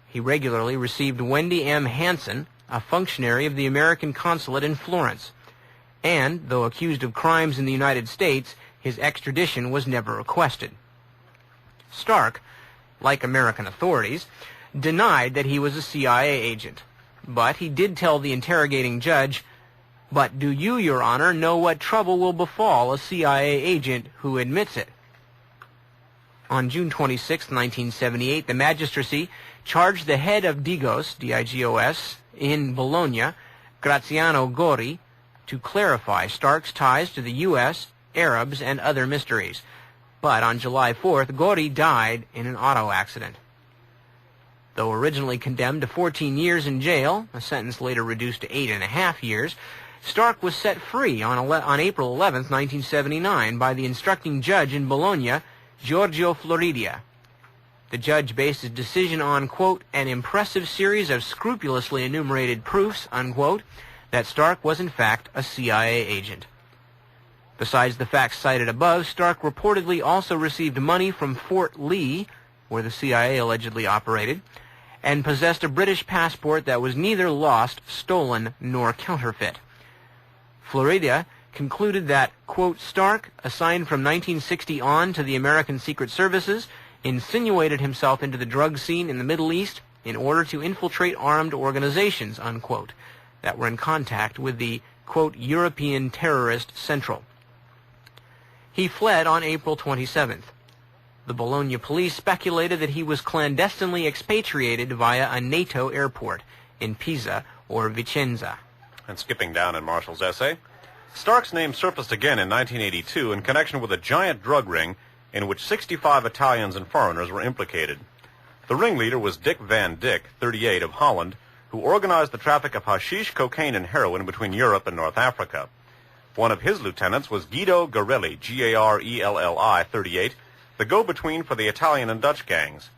Speaker 1: He regularly received Wendy M. Hansen, a functionary of the American consulate in Florence. And, though accused of crimes in the United States, his extradition was never requested. Stark, like American authorities, denied that he was a CIA agent. But he did tell the interrogating judge, "But do you, Your Honor, know what trouble will befall a CIA agent who admits it?" On June 26, 1978, the magistracy charged the head of Digos, D-I-G-O-S, in Bologna, Graziano Gori, to clarify Stark's ties to the U.S., Arabs, and other mysteries. But on July 4th, Gori died in an auto accident. Though originally condemned to 14 years in jail, a sentence later reduced to 8.5 years, Stark was set free on April 11, 1979, by the instructing judge in Bologna, Giorgio Floridia. The judge based his decision on, quote, an impressive series of scrupulously enumerated proofs, unquote, that Stark was in fact a CIA agent. Besides the facts cited above, Stark reportedly also received money from Fort Lee, where the CIA allegedly operated, and possessed a British passport that was neither lost, stolen, nor counterfeit. Florida concluded that, quote, Stark, assigned from 1960 on to the American Secret Services, insinuated himself into the drug scene in the Middle East in order to infiltrate armed organizations, unquote, that were in contact with the, quote, European terrorist Central. He fled on April 27th. The Bologna police speculated that he was clandestinely expatriated via a NATO airport in Pisa or Vicenza.
Speaker 2: And skipping down in Marshall's essay, Stark's name surfaced again in 1982 in connection with a giant drug ring in which 65 Italians and foreigners were implicated. The ringleader was Dick Van Dyck, 38, of Holland, who organized the traffic of hashish, cocaine, and heroin between Europe and North Africa. One of his lieutenants was Guido Garelli, G-A-R-E-L-L-I, 38, the go-between for the Italian and Dutch gangs.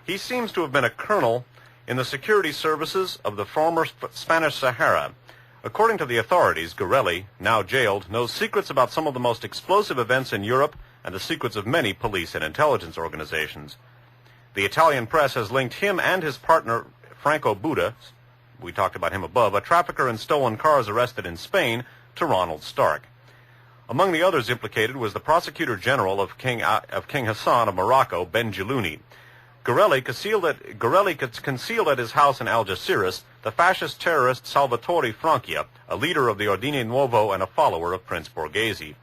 Speaker 2: He seems to have been a colonel in the security services of the former Spanish Sahara. According to the authorities, Garelli, now jailed, knows secrets about some of the most explosive events in Europe and the secrets of many police and intelligence organizations. The Italian press has linked him and his partner, Franco Buda, we talked about him above, a trafficker in stolen cars arrested in Spain, to Ronald Stark. Among the others implicated was the Prosecutor General of King Hassan of Morocco, Ben Jalouni. Garelli concealed at his house in Algeciras the fascist terrorist Salvatore Francia, a leader of the Ordine Nuovo and a follower of Prince Borghese.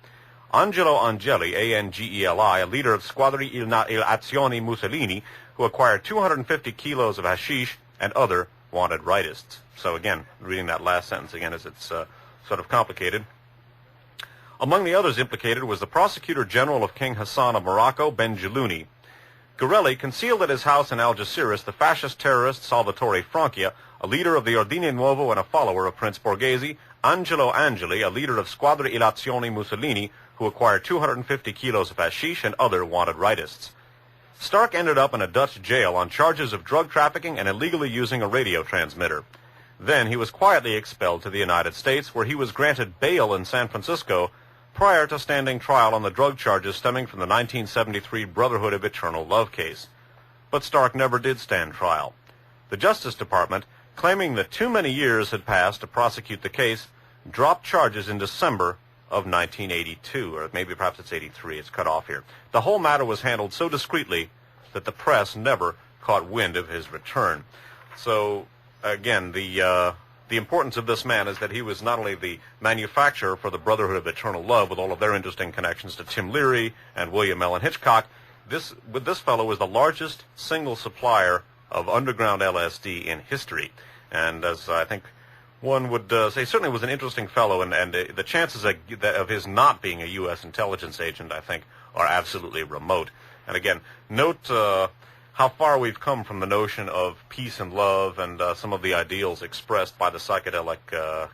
Speaker 2: Angelo Angeli, A-N-G-E-L-I, a leader of Squadre Azioni Mussolini, who acquired 250 kilos of hashish, and other wanted rightists. So again, reading that last sentence again as it's sort of complicated. Among the others implicated was the Prosecutor General of King Hassan of Morocco, Ben Jalouni. Garelli concealed at his house in Algeciras the fascist terrorist Salvatore Francia, a leader of the Ordine Nuovo and a follower of Prince Borghese, Angelo Angeli, a leader of Squadre Azioni Mussolini, who acquired 250 kilos of hashish, and other wanted rightists. Stark ended up in a Dutch jail on charges of drug trafficking and illegally using a radio transmitter. Then he was quietly expelled to the United States, where he was granted bail in San Francisco prior to standing trial on the drug charges stemming from the 1973 Brotherhood of Eternal Love case. But Stark never did stand trial. The Justice Department, claiming that too many years had passed to prosecute the case, dropped charges in December of 1982, or maybe perhaps it's 83, it's cut off here. The whole matter was handled so discreetly that the press never caught wind of his return. So, again, the importance of this man is that he was not only the manufacturer for the Brotherhood of Eternal Love, with all of their interesting connections to Tim Leary and William Mellon Hitchcock. This fellow was the largest single supplier of underground LSD in history. And as I think one would say, certainly was an interesting fellow, and the chances of his not being a U.S. intelligence agent, I think, are absolutely remote. And again, note how far we've come from the notion of peace and love and some of the ideals expressed by the psychedelic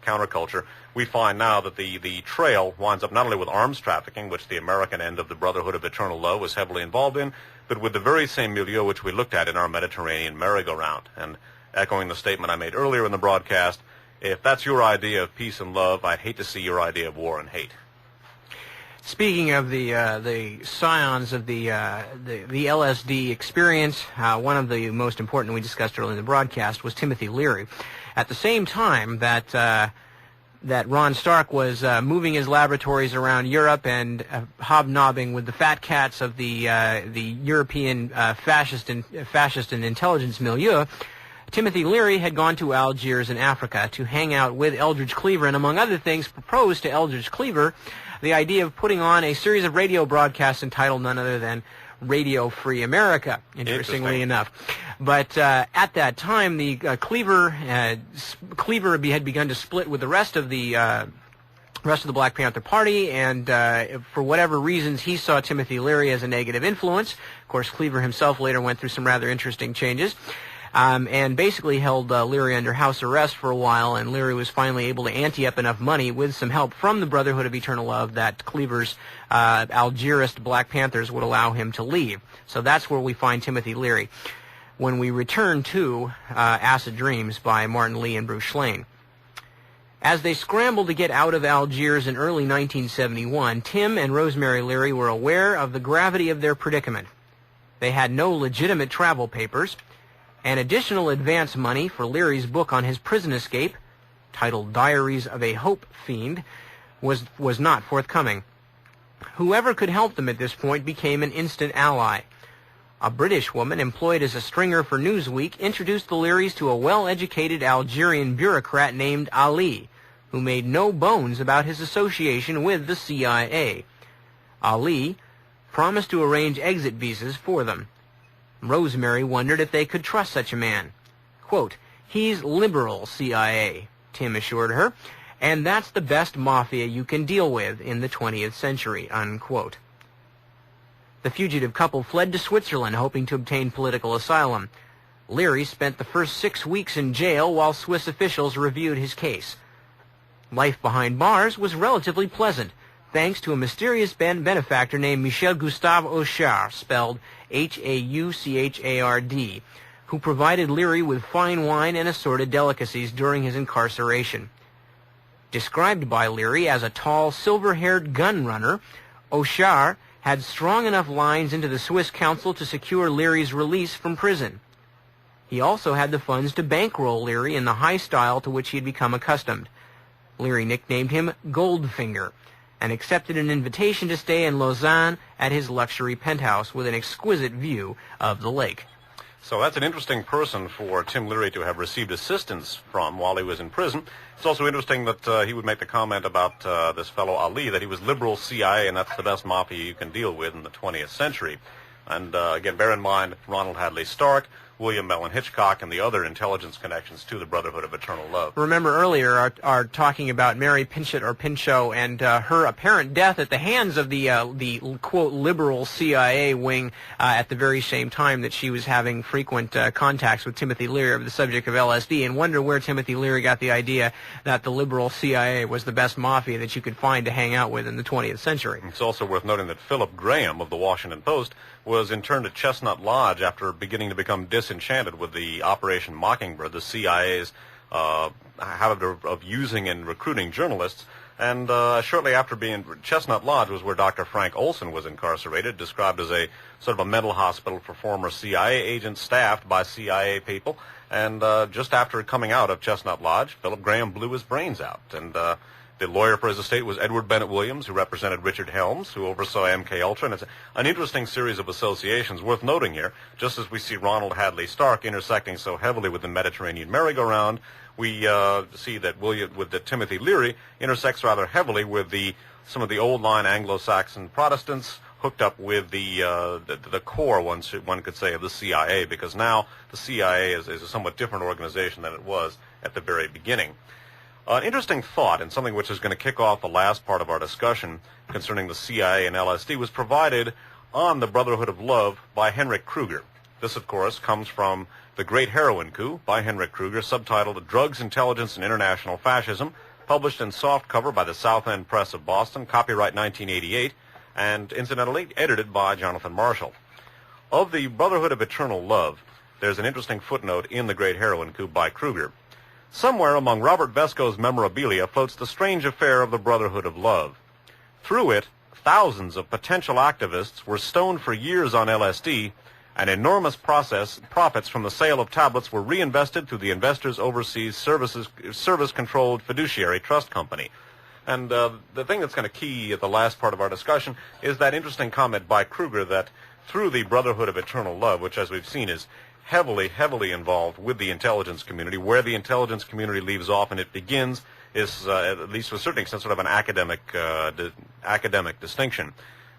Speaker 2: counterculture. We find now that the trail winds up not only with arms trafficking, which the American end of the Brotherhood of Eternal Love was heavily involved in, but with the very same milieu which we looked at in our Mediterranean merry-go-round. And echoing the statement I made earlier in the broadcast, if that's your idea of peace and love, I'd hate to see your idea of war and hate.
Speaker 1: Speaking of the scions of the LSD experience, one of the most important we discussed earlier in the broadcast was Timothy Leary. At the same time that Ron Stark was moving his laboratories around Europe and hobnobbing with the fat cats of the European fascist and intelligence milieu, Timothy Leary had gone to Algiers in Africa to hang out with Eldridge Cleaver, and among other things proposed to Eldridge Cleaver the idea of putting on a series of radio broadcasts entitled none other than Radio Free America, interestingly enough. But at that time, the Cleaver had begun to split with the rest of the Black Panther Party, and for whatever reasons, he saw Timothy Leary as a negative influence. Of course, Cleaver himself later went through some rather interesting changes. And basically held Leary under house arrest for a while, and Leary was finally able to ante up enough money with some help from the Brotherhood of Eternal Love that Cleaver's Algerist Black Panthers would allow him to leave. So that's where we find Timothy Leary. When we return to Acid Dreams by Martin Lee and Bruce Schlane. As they scrambled to get out of Algiers in early 1971, Tim and Rosemary Leary were aware of the gravity of their predicament. They had no legitimate travel papers, and additional advance money for Leary's book on his prison escape, titled Diaries of a Hope Fiend, was not forthcoming. Whoever could help them at this point became an instant ally. A British woman employed as a stringer for Newsweek introduced the Learys to a well-educated Algerian bureaucrat named Ali, who made no bones about his association with the CIA. Ali promised to arrange exit visas for them. Rosemary wondered if they could trust such a man. Quote, "He's liberal, CIA," Tim assured her, and that's the best mafia you can deal with in the 20th century, unquote. The fugitive couple fled to Switzerland, hoping to obtain political asylum. Leary spent the first 6 weeks in jail while Swiss officials reviewed his case. Life behind bars was relatively pleasant, thanks to a mysterious benefactor named Michel Gustave Auchard, spelled H-A-U-C-H-A-R-D, who provided Leary with fine wine and assorted delicacies during his incarceration. Described by Leary as a tall, silver-haired gun runner, Auchard had strong enough lines into the Swiss council to secure Leary's release from prison. He also had the funds to bankroll Leary in the high style to which he had become accustomed. Leary nicknamed him Goldfinger, and accepted an invitation to stay in Lausanne at his luxury penthouse with an exquisite view of the lake.
Speaker 2: So that's an interesting person for Tim Leary to have received assistance from while he was in prison. It's also interesting that he would make the comment about this fellow Ali, that he was liberal CIA, and that's the best mafia you can deal with in the 20th century. And again, bear in mind Ronald Hadley Stark, William Mellon Hitchcock, and the other intelligence connections to the Brotherhood of Eternal Love.
Speaker 1: Remember earlier our talking about Mary Pinchot or Pinchot and her apparent death at the hands of the quote liberal CIA wing at the very same time that she was having frequent contacts with Timothy Leary over the subject of LSD, and wonder where Timothy Leary got the idea that the liberal CIA was the best mafia that you could find to hang out with in the 20th century.
Speaker 2: It's also worth noting that Philip Graham of the Washington Post was interned at Chestnut Lodge after beginning to become disenchanted with the Operation Mockingbird, the CIA's habit of using and recruiting journalists. And shortly after being Chestnut Lodge was where Dr. Frank Olson was incarcerated, described as a sort of a mental hospital for former CIA agents staffed by CIA people. And just after coming out of Chestnut Lodge, Philip Graham blew his brains out. And the lawyer for his estate was Edward Bennett Williams, who represented Richard Helms, who oversaw MKULTRA. And it's an interesting series of associations worth noting here. Just as we see Ronald Hadley Stark intersecting so heavily with the Mediterranean merry-go-round, we see that Timothy Leary intersects rather heavily with some of the old-line Anglo-Saxon Protestants hooked up with the core, one could say, of the CIA, because now the CIA is a somewhat different organization than it was at the very beginning. An interesting thought, and something which is going to kick off the last part of our discussion concerning the CIA and LSD, was provided on the Brotherhood of Love by Henrik Kruger. This, of course, comes from The Great Heroin Coup by Henrik Kruger, subtitled Drugs, Intelligence, and International Fascism, published in softcover by the South End Press of Boston, copyright 1988, and incidentally edited by Jonathan Marshall. Of the Brotherhood of Eternal Love, there's an interesting footnote in The Great Heroin Coup by Kruger. Somewhere among Robert Vesco's memorabilia floats the strange affair of the Brotherhood of Love. Through it, thousands of potential activists were stoned for years on LSD, and enormous profits from the sale of tablets were reinvested through the Investors Overseas Service-Controlled Fiduciary Trust Company. And the thing that's kind of key at the last part of our discussion is that interesting comment by Kruger that through the Brotherhood of Eternal Love, which as we've seen is heavily involved with the intelligence community, where the intelligence community leaves off and it begins is, at least to a certain extent, sort of an academic distinction.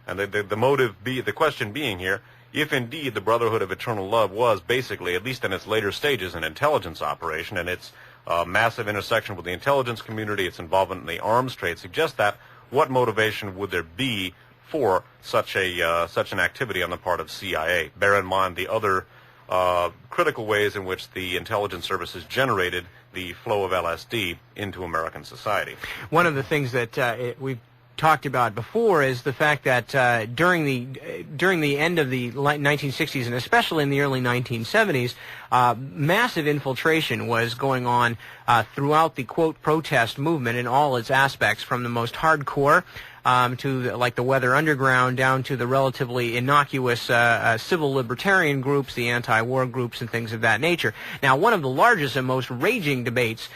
Speaker 2: And the question being here, if indeed the Brotherhood of Eternal Love was basically, at least in its later stages, an intelligence operation, and its massive intersection with the intelligence community, its involvement in the arms trade, suggests that, what motivation would there be for such an activity on the part of CIA? Bear in mind the other critical ways in which the intelligence services generated the flow of LSD into American society.
Speaker 1: One of the things that we've talked about before is the fact that during the end of the 1960s and especially in the early 1970s, massive infiltration was going on throughout the quote protest movement in all its aspects, from the most hardcore to like the Weather Underground, down to the relatively innocuous civil libertarian groups, the anti-war groups, and things of that nature. Now, one of the largest and most raging debates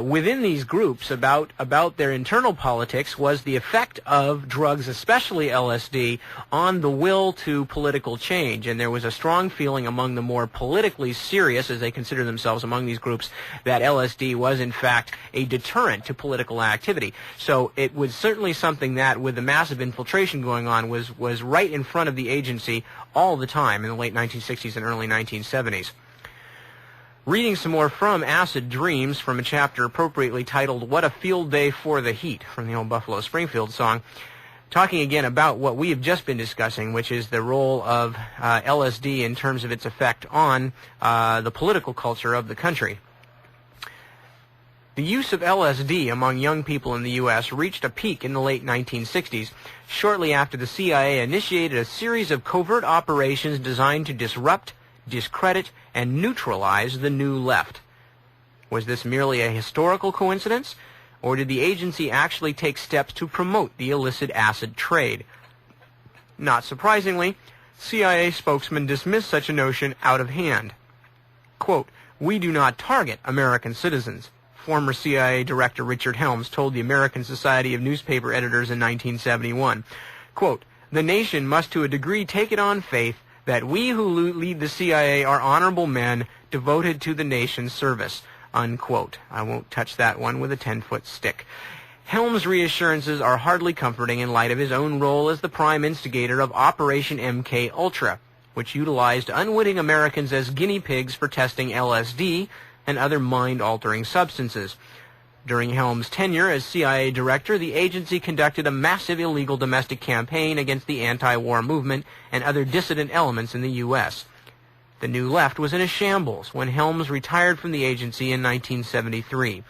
Speaker 1: within these groups about their internal politics was the effect of drugs, especially LSD, on the will to political change. And there was a strong feeling among the more politically serious, as they consider themselves among these groups, that LSD was in fact a deterrent to political activity. So it was certainly something that, with the massive infiltration going on, was right in front of the agency all the time in the late 1960s and early 1970s. Reading some more from Acid Dreams from a chapter appropriately titled What a Field Day for the Heat from the old Buffalo Springfield song, talking again about what we have just been discussing, which is the role of LSD in terms of its effect on the political culture of the country. The use of LSD among young people in the U.S. reached a peak in the late 1960s, shortly after the CIA initiated a series of covert operations designed to disrupt, discredit, and neutralize the New Left. Was this merely a historical coincidence, or did the agency actually take steps to promote the illicit acid trade? Not surprisingly, CIA spokesman dismissed such a notion out of hand. Quote, "We do not target American citizens," former CIA Director Richard Helms told the American Society of Newspaper Editors in 1971. Quote, "The nation must to a degree take it on faith that we who lead the CIA are honorable men devoted to the nation's service." Unquote. I won't touch that one with a 10-foot stick. Helms' reassurances are hardly comforting in light of his own role as the prime instigator of Operation MKUltra, which utilized unwitting Americans as guinea pigs for testing LSD and other mind-altering substances. During Helms' tenure as CIA director, the agency conducted a massive illegal domestic campaign against the anti-war movement and other dissident elements in the U.S. The New Left was in a shambles when Helms retired from the agency in 1973.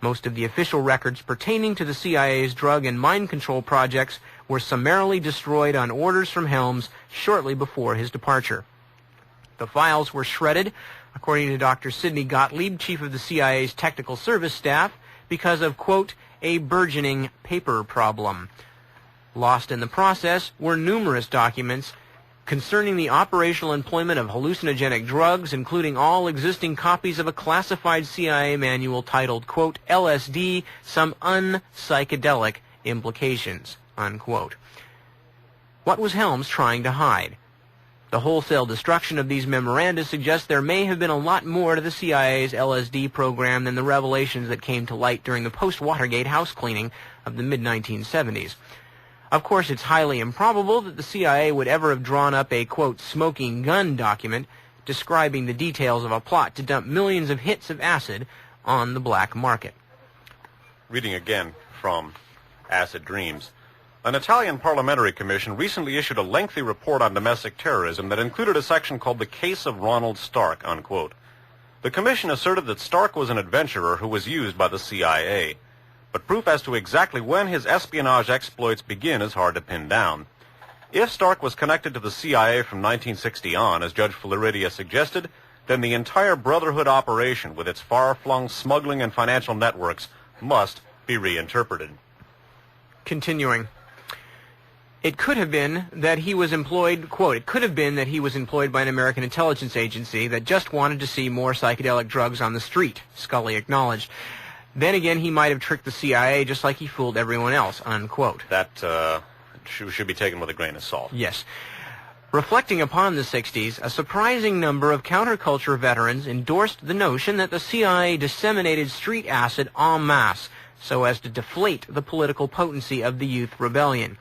Speaker 1: Most of the official records pertaining to the CIA's drug and mind control projects were summarily destroyed on orders from Helms shortly before his departure. The files were shredded, according to Dr. Sidney Gottlieb, chief of the CIA's technical service staff, because of, quote, "a burgeoning paper problem." Lost in the process were numerous documents concerning the operational employment of hallucinogenic drugs, including all existing copies of a classified CIA manual titled, quote, "LSD, Some Unpsychedelic Implications," unquote. What was Helms trying to hide? The wholesale destruction of these memoranda suggests there may have been a lot more to the CIA's LSD program than the revelations that came to light during the post-Watergate house cleaning of the mid-1970s. Of course, it's highly improbable that the CIA would ever have drawn up a, quote, "smoking gun" document describing the details of a plot to dump millions of hits of acid on the black market.
Speaker 2: Reading again from Acid Dreams. An Italian parliamentary commission recently issued a lengthy report on domestic terrorism that included a section called The Case of Ronald Stark, unquote. The commission asserted that Stark was an adventurer who was used by the CIA, but proof as to exactly when his espionage exploits begin is hard to pin down. If Stark was connected to the CIA from 1960 on, as Judge Floridia suggested, then the entire Brotherhood operation with its far-flung smuggling and financial networks must be reinterpreted.
Speaker 1: Continuing. It could have been that he was employed, quote, "It could have been that he was employed by an American intelligence agency that just wanted to see more psychedelic drugs on the street," Scully acknowledged. Then again, he might have tricked the CIA just like he fooled everyone else, unquote.
Speaker 2: That should be taken with a grain of salt.
Speaker 1: Yes. Reflecting upon the 60s, a surprising number of counterculture veterans endorsed the notion that the CIA disseminated street acid en masse so as to deflate the political potency of the youth rebellion.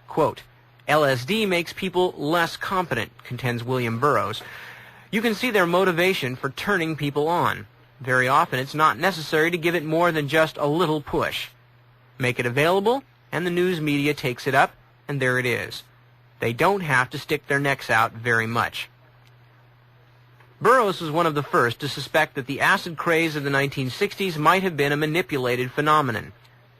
Speaker 1: Quote, "LSD makes people less competent," contends William Burroughs. "You can see their motivation for turning people on. Very often it's not necessary to give it more than just a little push. Make it available, and the news media takes it up, and there it is. They don't have to stick their necks out very much." Burroughs was one of the first to suspect that the acid craze of the 1960s might have been a manipulated phenomenon,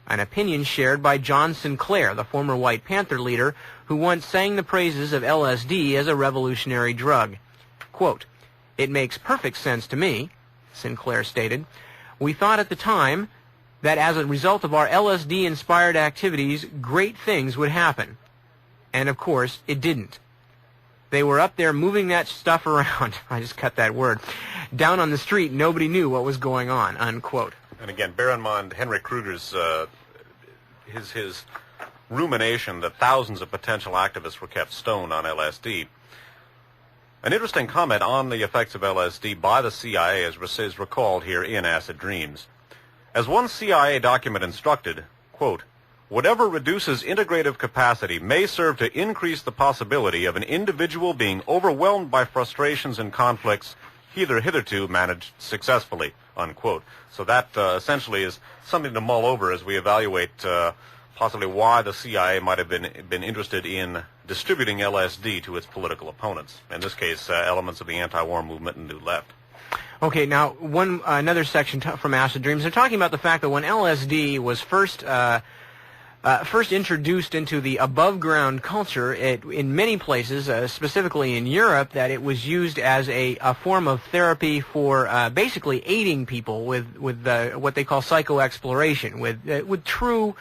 Speaker 1: an opinion shared by John Sinclair, the former White Panther leader, who once sang the praises of LSD as a revolutionary drug. Quote, "It makes perfect sense to me," Sinclair stated. "We thought at the time that as a result of our LSD-inspired activities, great things would happen. And of course, it didn't. They were up there moving that stuff around," I just cut that word, "down on the street, nobody knew what was going on," unquote.
Speaker 2: And again, bear in mind Henry Kruger's his rumination that thousands of potential activists were kept stoned on LSD. An interesting comment on the effects of LSD by the CIA is recalled here in Acid Dreams. As one CIA document instructed, quote, "Whatever reduces integrative capacity may serve to increase the possibility of an individual being overwhelmed by frustrations and conflicts hitherto managed successfully, unquote. So that essentially is something to mull over as we evaluate possibly why the CIA might have been interested in distributing LSD to its political opponents. In this case, elements of the anti-war movement and New Left.
Speaker 1: Okay, now another section from Acid Dreams. They're talking about the fact that when LSD was first introduced into the above-ground culture, in many places, specifically in Europe, that it was used as a form of therapy for basically aiding people with what they call psychoexploration, with true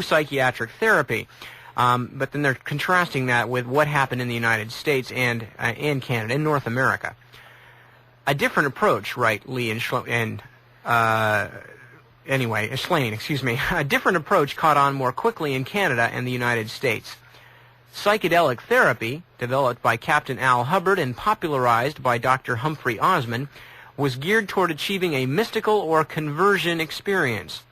Speaker 1: psychiatric therapy. But then they're contrasting that with what happened in the United States and in Canada, in North America. A different approach, right, Lee and Schlane, a different approach caught on more quickly in Canada and the United States. Psychedelic therapy, developed by Captain Al Hubbard and popularized by Dr. Humphrey Osmond, was geared toward achieving a mystical or conversion experience.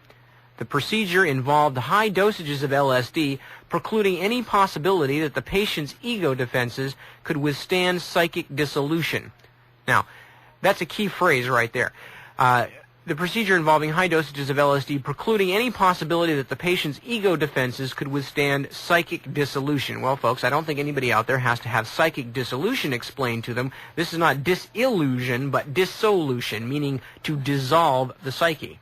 Speaker 1: The procedure involved high dosages of LSD, precluding any possibility that the patient's ego defenses could withstand psychic dissolution. Now, that's a key phrase right there. The procedure involving high dosages of LSD precluding any possibility that the patient's ego defenses could withstand psychic dissolution. Well, folks, I don't think anybody out there has to have psychic dissolution explained to them. This is not disillusion, but dissolution, meaning to dissolve the psyche.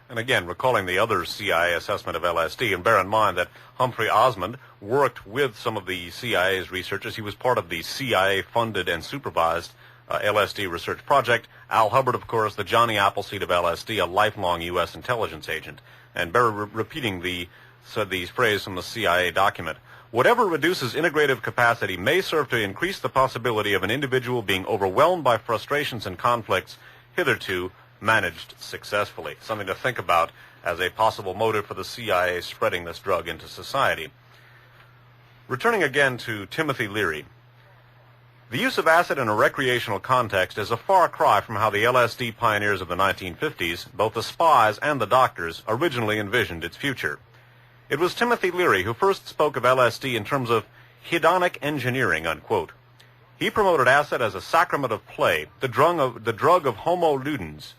Speaker 2: And again, recalling the other CIA assessment of LSD, and bear in mind that Humphrey Osmond worked with some of the CIA's researchers. He was part of the CIA-funded and supervised LSD research project. Al Hubbard, of course, the Johnny Appleseed of LSD, a lifelong U.S. intelligence agent. And bear repeating these phrases from the CIA document. Whatever reduces integrative capacity may serve to increase the possibility of an individual being overwhelmed by frustrations and conflicts hitherto managed successfully. Something to think about as a possible motive for the CIA spreading this drug into society. Returning again to Timothy Leary. The use of acid in a recreational context is a far cry from how the LSD pioneers of the 1950s, both the spies and the doctors, originally envisioned its future. It was Timothy Leary who first spoke of LSD in terms of hedonic engineering, unquote. He promoted acid as a sacrament of play, the drug of homo ludens.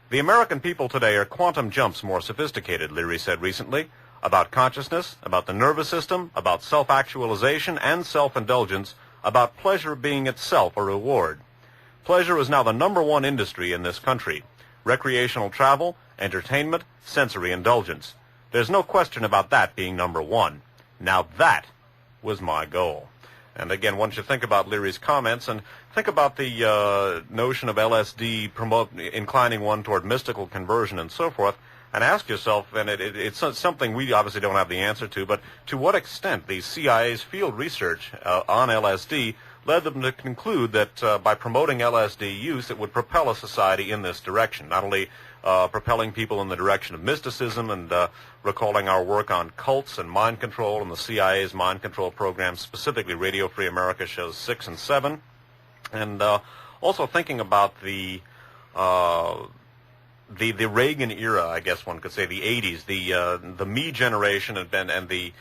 Speaker 2: The American people today are quantum jumps more sophisticated, Leary said recently, about consciousness, about the nervous system, about self-actualization and self-indulgence, about pleasure being itself a reward. Pleasure is now the #1 industry in this country. Recreational travel, entertainment, sensory indulgence. There's no question about that being #1. Now that was my goal. And again, one should think about Leary's comments and think about the notion of LSD inclining one toward mystical conversion and so forth, and ask yourself, and it's something we obviously don't have the answer to, but to what extent the CIA's field research on LSD led them to conclude that by promoting LSD use, it would propel a society in this direction, not only propelling people in the direction of mysticism and recalling our work on cults and mind control and the CIA's mind control program, specifically Radio Free America shows 6 and 7, and also thinking about the Reagan era, I guess one could say, the 80s, the me generation and the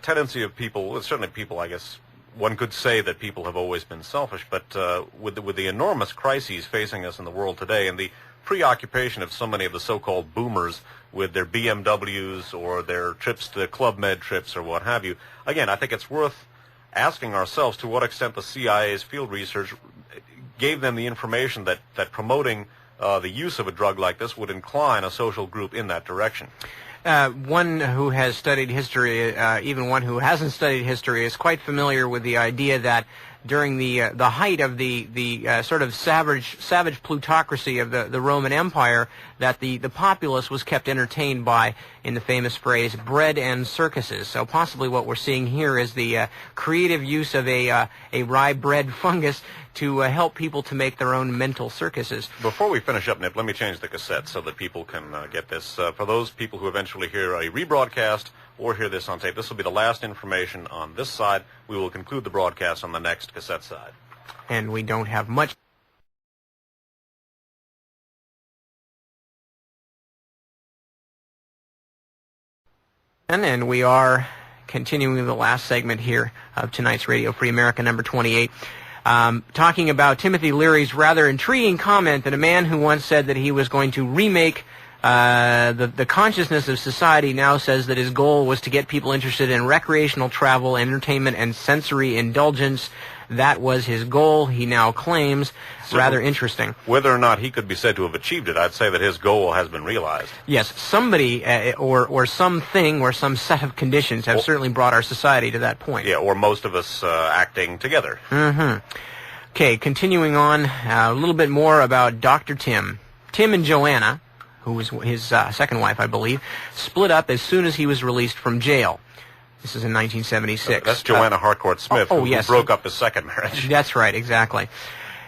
Speaker 2: tendency of people, certainly people, I guess one could say that people have always been selfish, but with the enormous crises facing us in the world today and the preoccupation of so many of the so-called boomers with their BMWs or their trips to Club Med trips or what have you, again, I think it's worth asking ourselves to what extent the CIA's field research gave them the information that promoting the use of a drug like this would incline a social group in that direction.
Speaker 1: One who has studied history, even one who hasn't studied history, is quite familiar with the idea that during the height of the sort of savage plutocracy of the Roman Empire, that the populace was kept entertained by, in the famous phrase, bread and circuses. So possibly what we're seeing here is the creative use of a rye bread fungus to help people to make their own mental circuses.
Speaker 2: Before we finish up, Nip, let me change the cassette so that people can get this. For those people who eventually hear a rebroadcast or hear this on tape, this will be the last information on this side. We will conclude the broadcast on the next cassette side.
Speaker 1: And we don't have much. And then we are continuing the last segment here of tonight's Radio Free America, number 28. talking about Timothy Leary's rather intriguing comment that a man who once said that he was going to remake the consciousness of society now says that his goal was to get people interested in recreational travel, entertainment, and sensory indulgence. That was his goal, he now claims. So rather interesting.
Speaker 2: Whether or not he could be said to have achieved it, I'd say that his goal has been realized.
Speaker 1: Yes, somebody or something or some set of conditions have certainly brought our society to that point.
Speaker 2: Yeah, or most of us acting together.
Speaker 1: Mm-hmm. Okay, continuing on, a little bit more about Dr. Tim. Tim and Joanna, who was his second wife, I believe, split up as soon as he was released from jail. This is in 1976.
Speaker 2: That's Joanna Harcourt Smith, who
Speaker 1: yes.
Speaker 2: broke up his second marriage.
Speaker 1: That's right, exactly.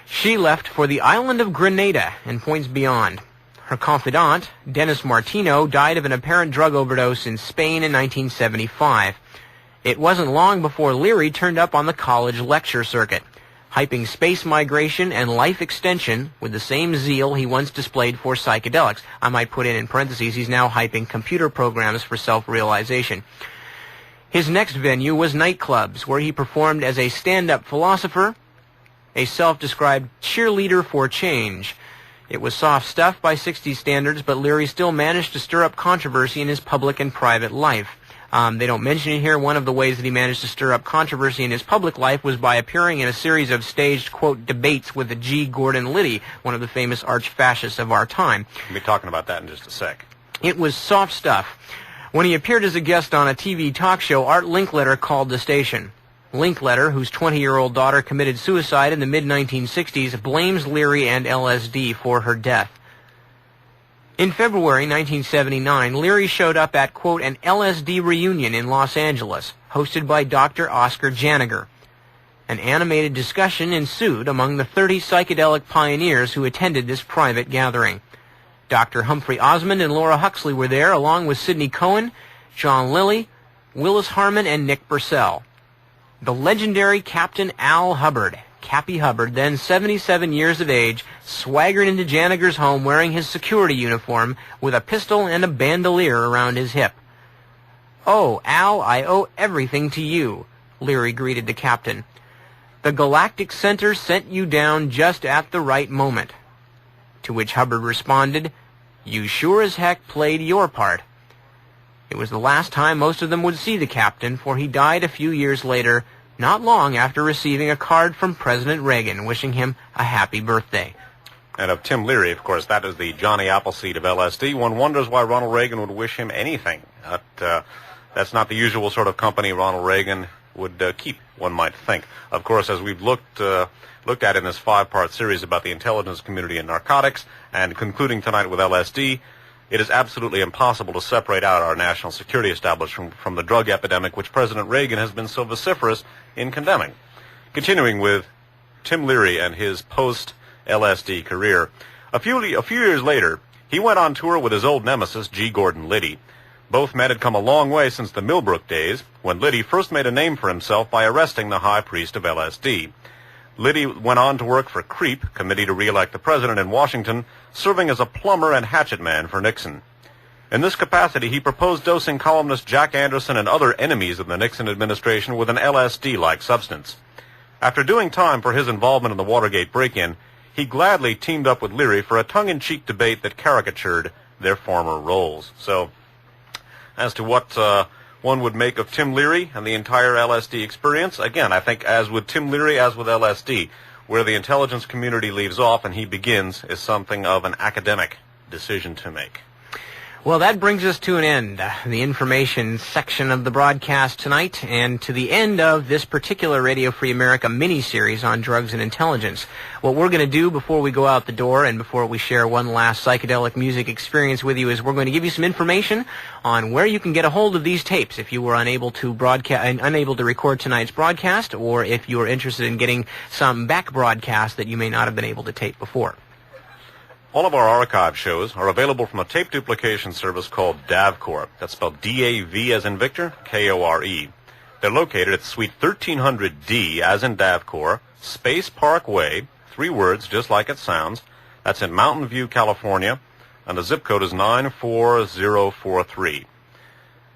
Speaker 1: She left for the island of Grenada and points beyond. Her confidant, Dennis Martino, died of an apparent drug overdose in Spain in 1975. It wasn't long before Leary turned up on the college lecture circuit, hyping space migration and life extension with the same zeal he once displayed for psychedelics. I might put in parentheses, he's now hyping computer programs for self-realization. His next venue was nightclubs, where he performed as a stand-up philosopher, a self-described cheerleader for change. It was soft stuff by 60s standards, but Leary still managed to stir up controversy in his public and private life. They don't mention it here. One of the ways that he managed to stir up controversy in his public life was by appearing in a series of staged, quote, debates with G. Gordon Liddy, one of the famous arch-fascists of our time.
Speaker 2: We'll be talking about that in just a sec.
Speaker 1: It was soft stuff. When he appeared as a guest on a TV talk show, Art Linkletter called the station. Linkletter, whose 20-year-old daughter committed suicide in the mid-1960s, blames Leary and LSD for her death. In February 1979, Leary showed up at, quote, an LSD reunion in Los Angeles, hosted by Dr. Oscar Janiger. An animated discussion ensued among the 30 psychedelic pioneers who attended this private gathering. Dr. Humphrey Osmond and Laura Huxley were there, along with Sidney Cohen, John Lilly, Willis Harman, and Nick Purcell. The legendary Captain Al Hubbard, Cappy Hubbard, then 77 years of age, swaggered into Janiger's home wearing his security uniform with a pistol and a bandolier around his hip. "Oh, Al, I owe everything to you," Leary greeted the captain. "The Galactic Center sent you down just at the right moment." To which Hubbard responded, "You sure as heck played your part." It was the last time most of them would see the captain, for he died a few years later, not long after receiving a card from President Reagan wishing him a happy birthday.
Speaker 2: And of Tim Leary, of course, that is the Johnny Appleseed of LSD. One wonders why Ronald Reagan would wish him anything. That's not the usual sort of company Ronald Reagan would keep, one might think. Of course, as we've looked at in this 5-part series about the intelligence community and narcotics, and concluding tonight with LSD, it is absolutely impossible to separate out our national security establishment from the drug epidemic which President Reagan has been so vociferous in condemning. Continuing with Tim Leary and his post-LSD career, a few years later, he went on tour with his old nemesis, G. Gordon Liddy. Both men had come a long way since the Millbrook days, when Liddy first made a name for himself by arresting the high priest of LSD. Liddy went on to work for CREEP, Committee to Re-elect the President in Washington, serving as a plumber and hatchet man for Nixon. In this capacity, he proposed dosing columnist Jack Anderson and other enemies of the Nixon administration with an LSD-like substance. After doing time for his involvement in the Watergate break-in, he gladly teamed up with Leary for a tongue-in-cheek debate that caricatured their former roles. So, as to what one would make of Tim Leary and the entire LSD experience, again, I think as with Tim Leary, as with LSD, where the intelligence community leaves off and he begins is something of an academic decision to make.
Speaker 1: Well, that brings us to an end, the information section of the broadcast tonight, and to the end of this particular Radio Free America mini-series on drugs and intelligence. What we're going to do before we go out the door and before we share one last psychedelic music experience with you is we're going to give you some information on where you can get a hold of these tapes if you were unable to record tonight's broadcast, or if you are interested in getting some back broadcasts that you may not have been able to tape before.
Speaker 2: All of our archive shows are available from a tape duplication service called DAVCore. That's spelled D-A-V as in Victor, K-O-R-E. They're located at Suite 1300D, as in DAVCore, Space Park Way, 3 words, just like it sounds. That's in Mountain View, California, and the zip code is 94043.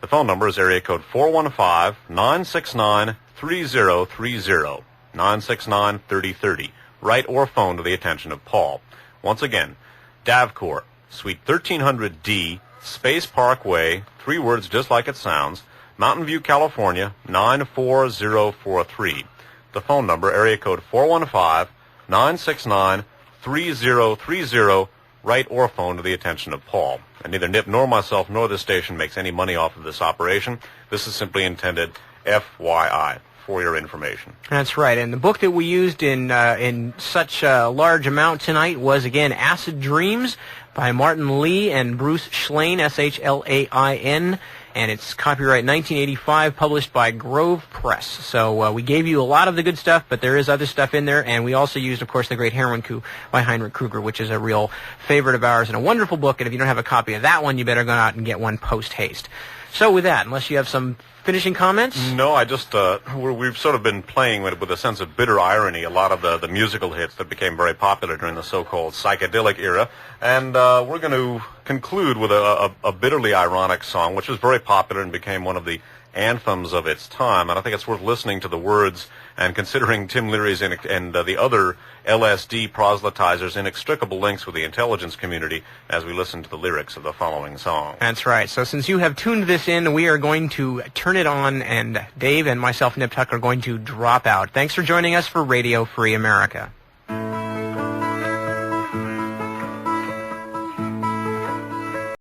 Speaker 2: The phone number is area code 415-969-3030. 969-3030. Write or phone to the attention of Paul. Once again, Davcourt, Suite 1300D, Space Parkway, 3 words just like it sounds, Mountain View, California, 94043. The phone number, area code 415-969-3030. Write or phone to the attention of Paul. And neither Nip nor myself nor this station makes any money off of this operation. This is simply intended FYI, for your information.
Speaker 1: That's right. And the book that we used in such a large amount tonight was, again, Acid Dreams by Martin Lee and Bruce Schlain, Shlain. And it's copyright 1985, published by Grove Press. So we gave you a lot of the good stuff, but there is other stuff in there. And we also used, of course, The Great Heroin Coup by Heinrich Kruger, which is a real favorite of ours and a wonderful book. And if you don't have a copy of that one, you better go out and get one post-haste. So with that, unless you have some finishing comments?
Speaker 2: No, I just, we've sort of been playing with a sense of bitter irony, a lot of the musical hits that became very popular during the so-called psychedelic era. And we're going to conclude with a bitterly ironic song, which was very popular and became one of the anthems of its time. And I think it's worth listening to the words and considering Tim Leary's and the other LSD proselytizers' inextricable links with the intelligence community as we listen to the lyrics of the following song.
Speaker 1: That's right. So since you have tuned this in, we are going to turn it on, and Dave and myself, Nip Tuck, are going to drop out. Thanks for joining us for Radio Free America.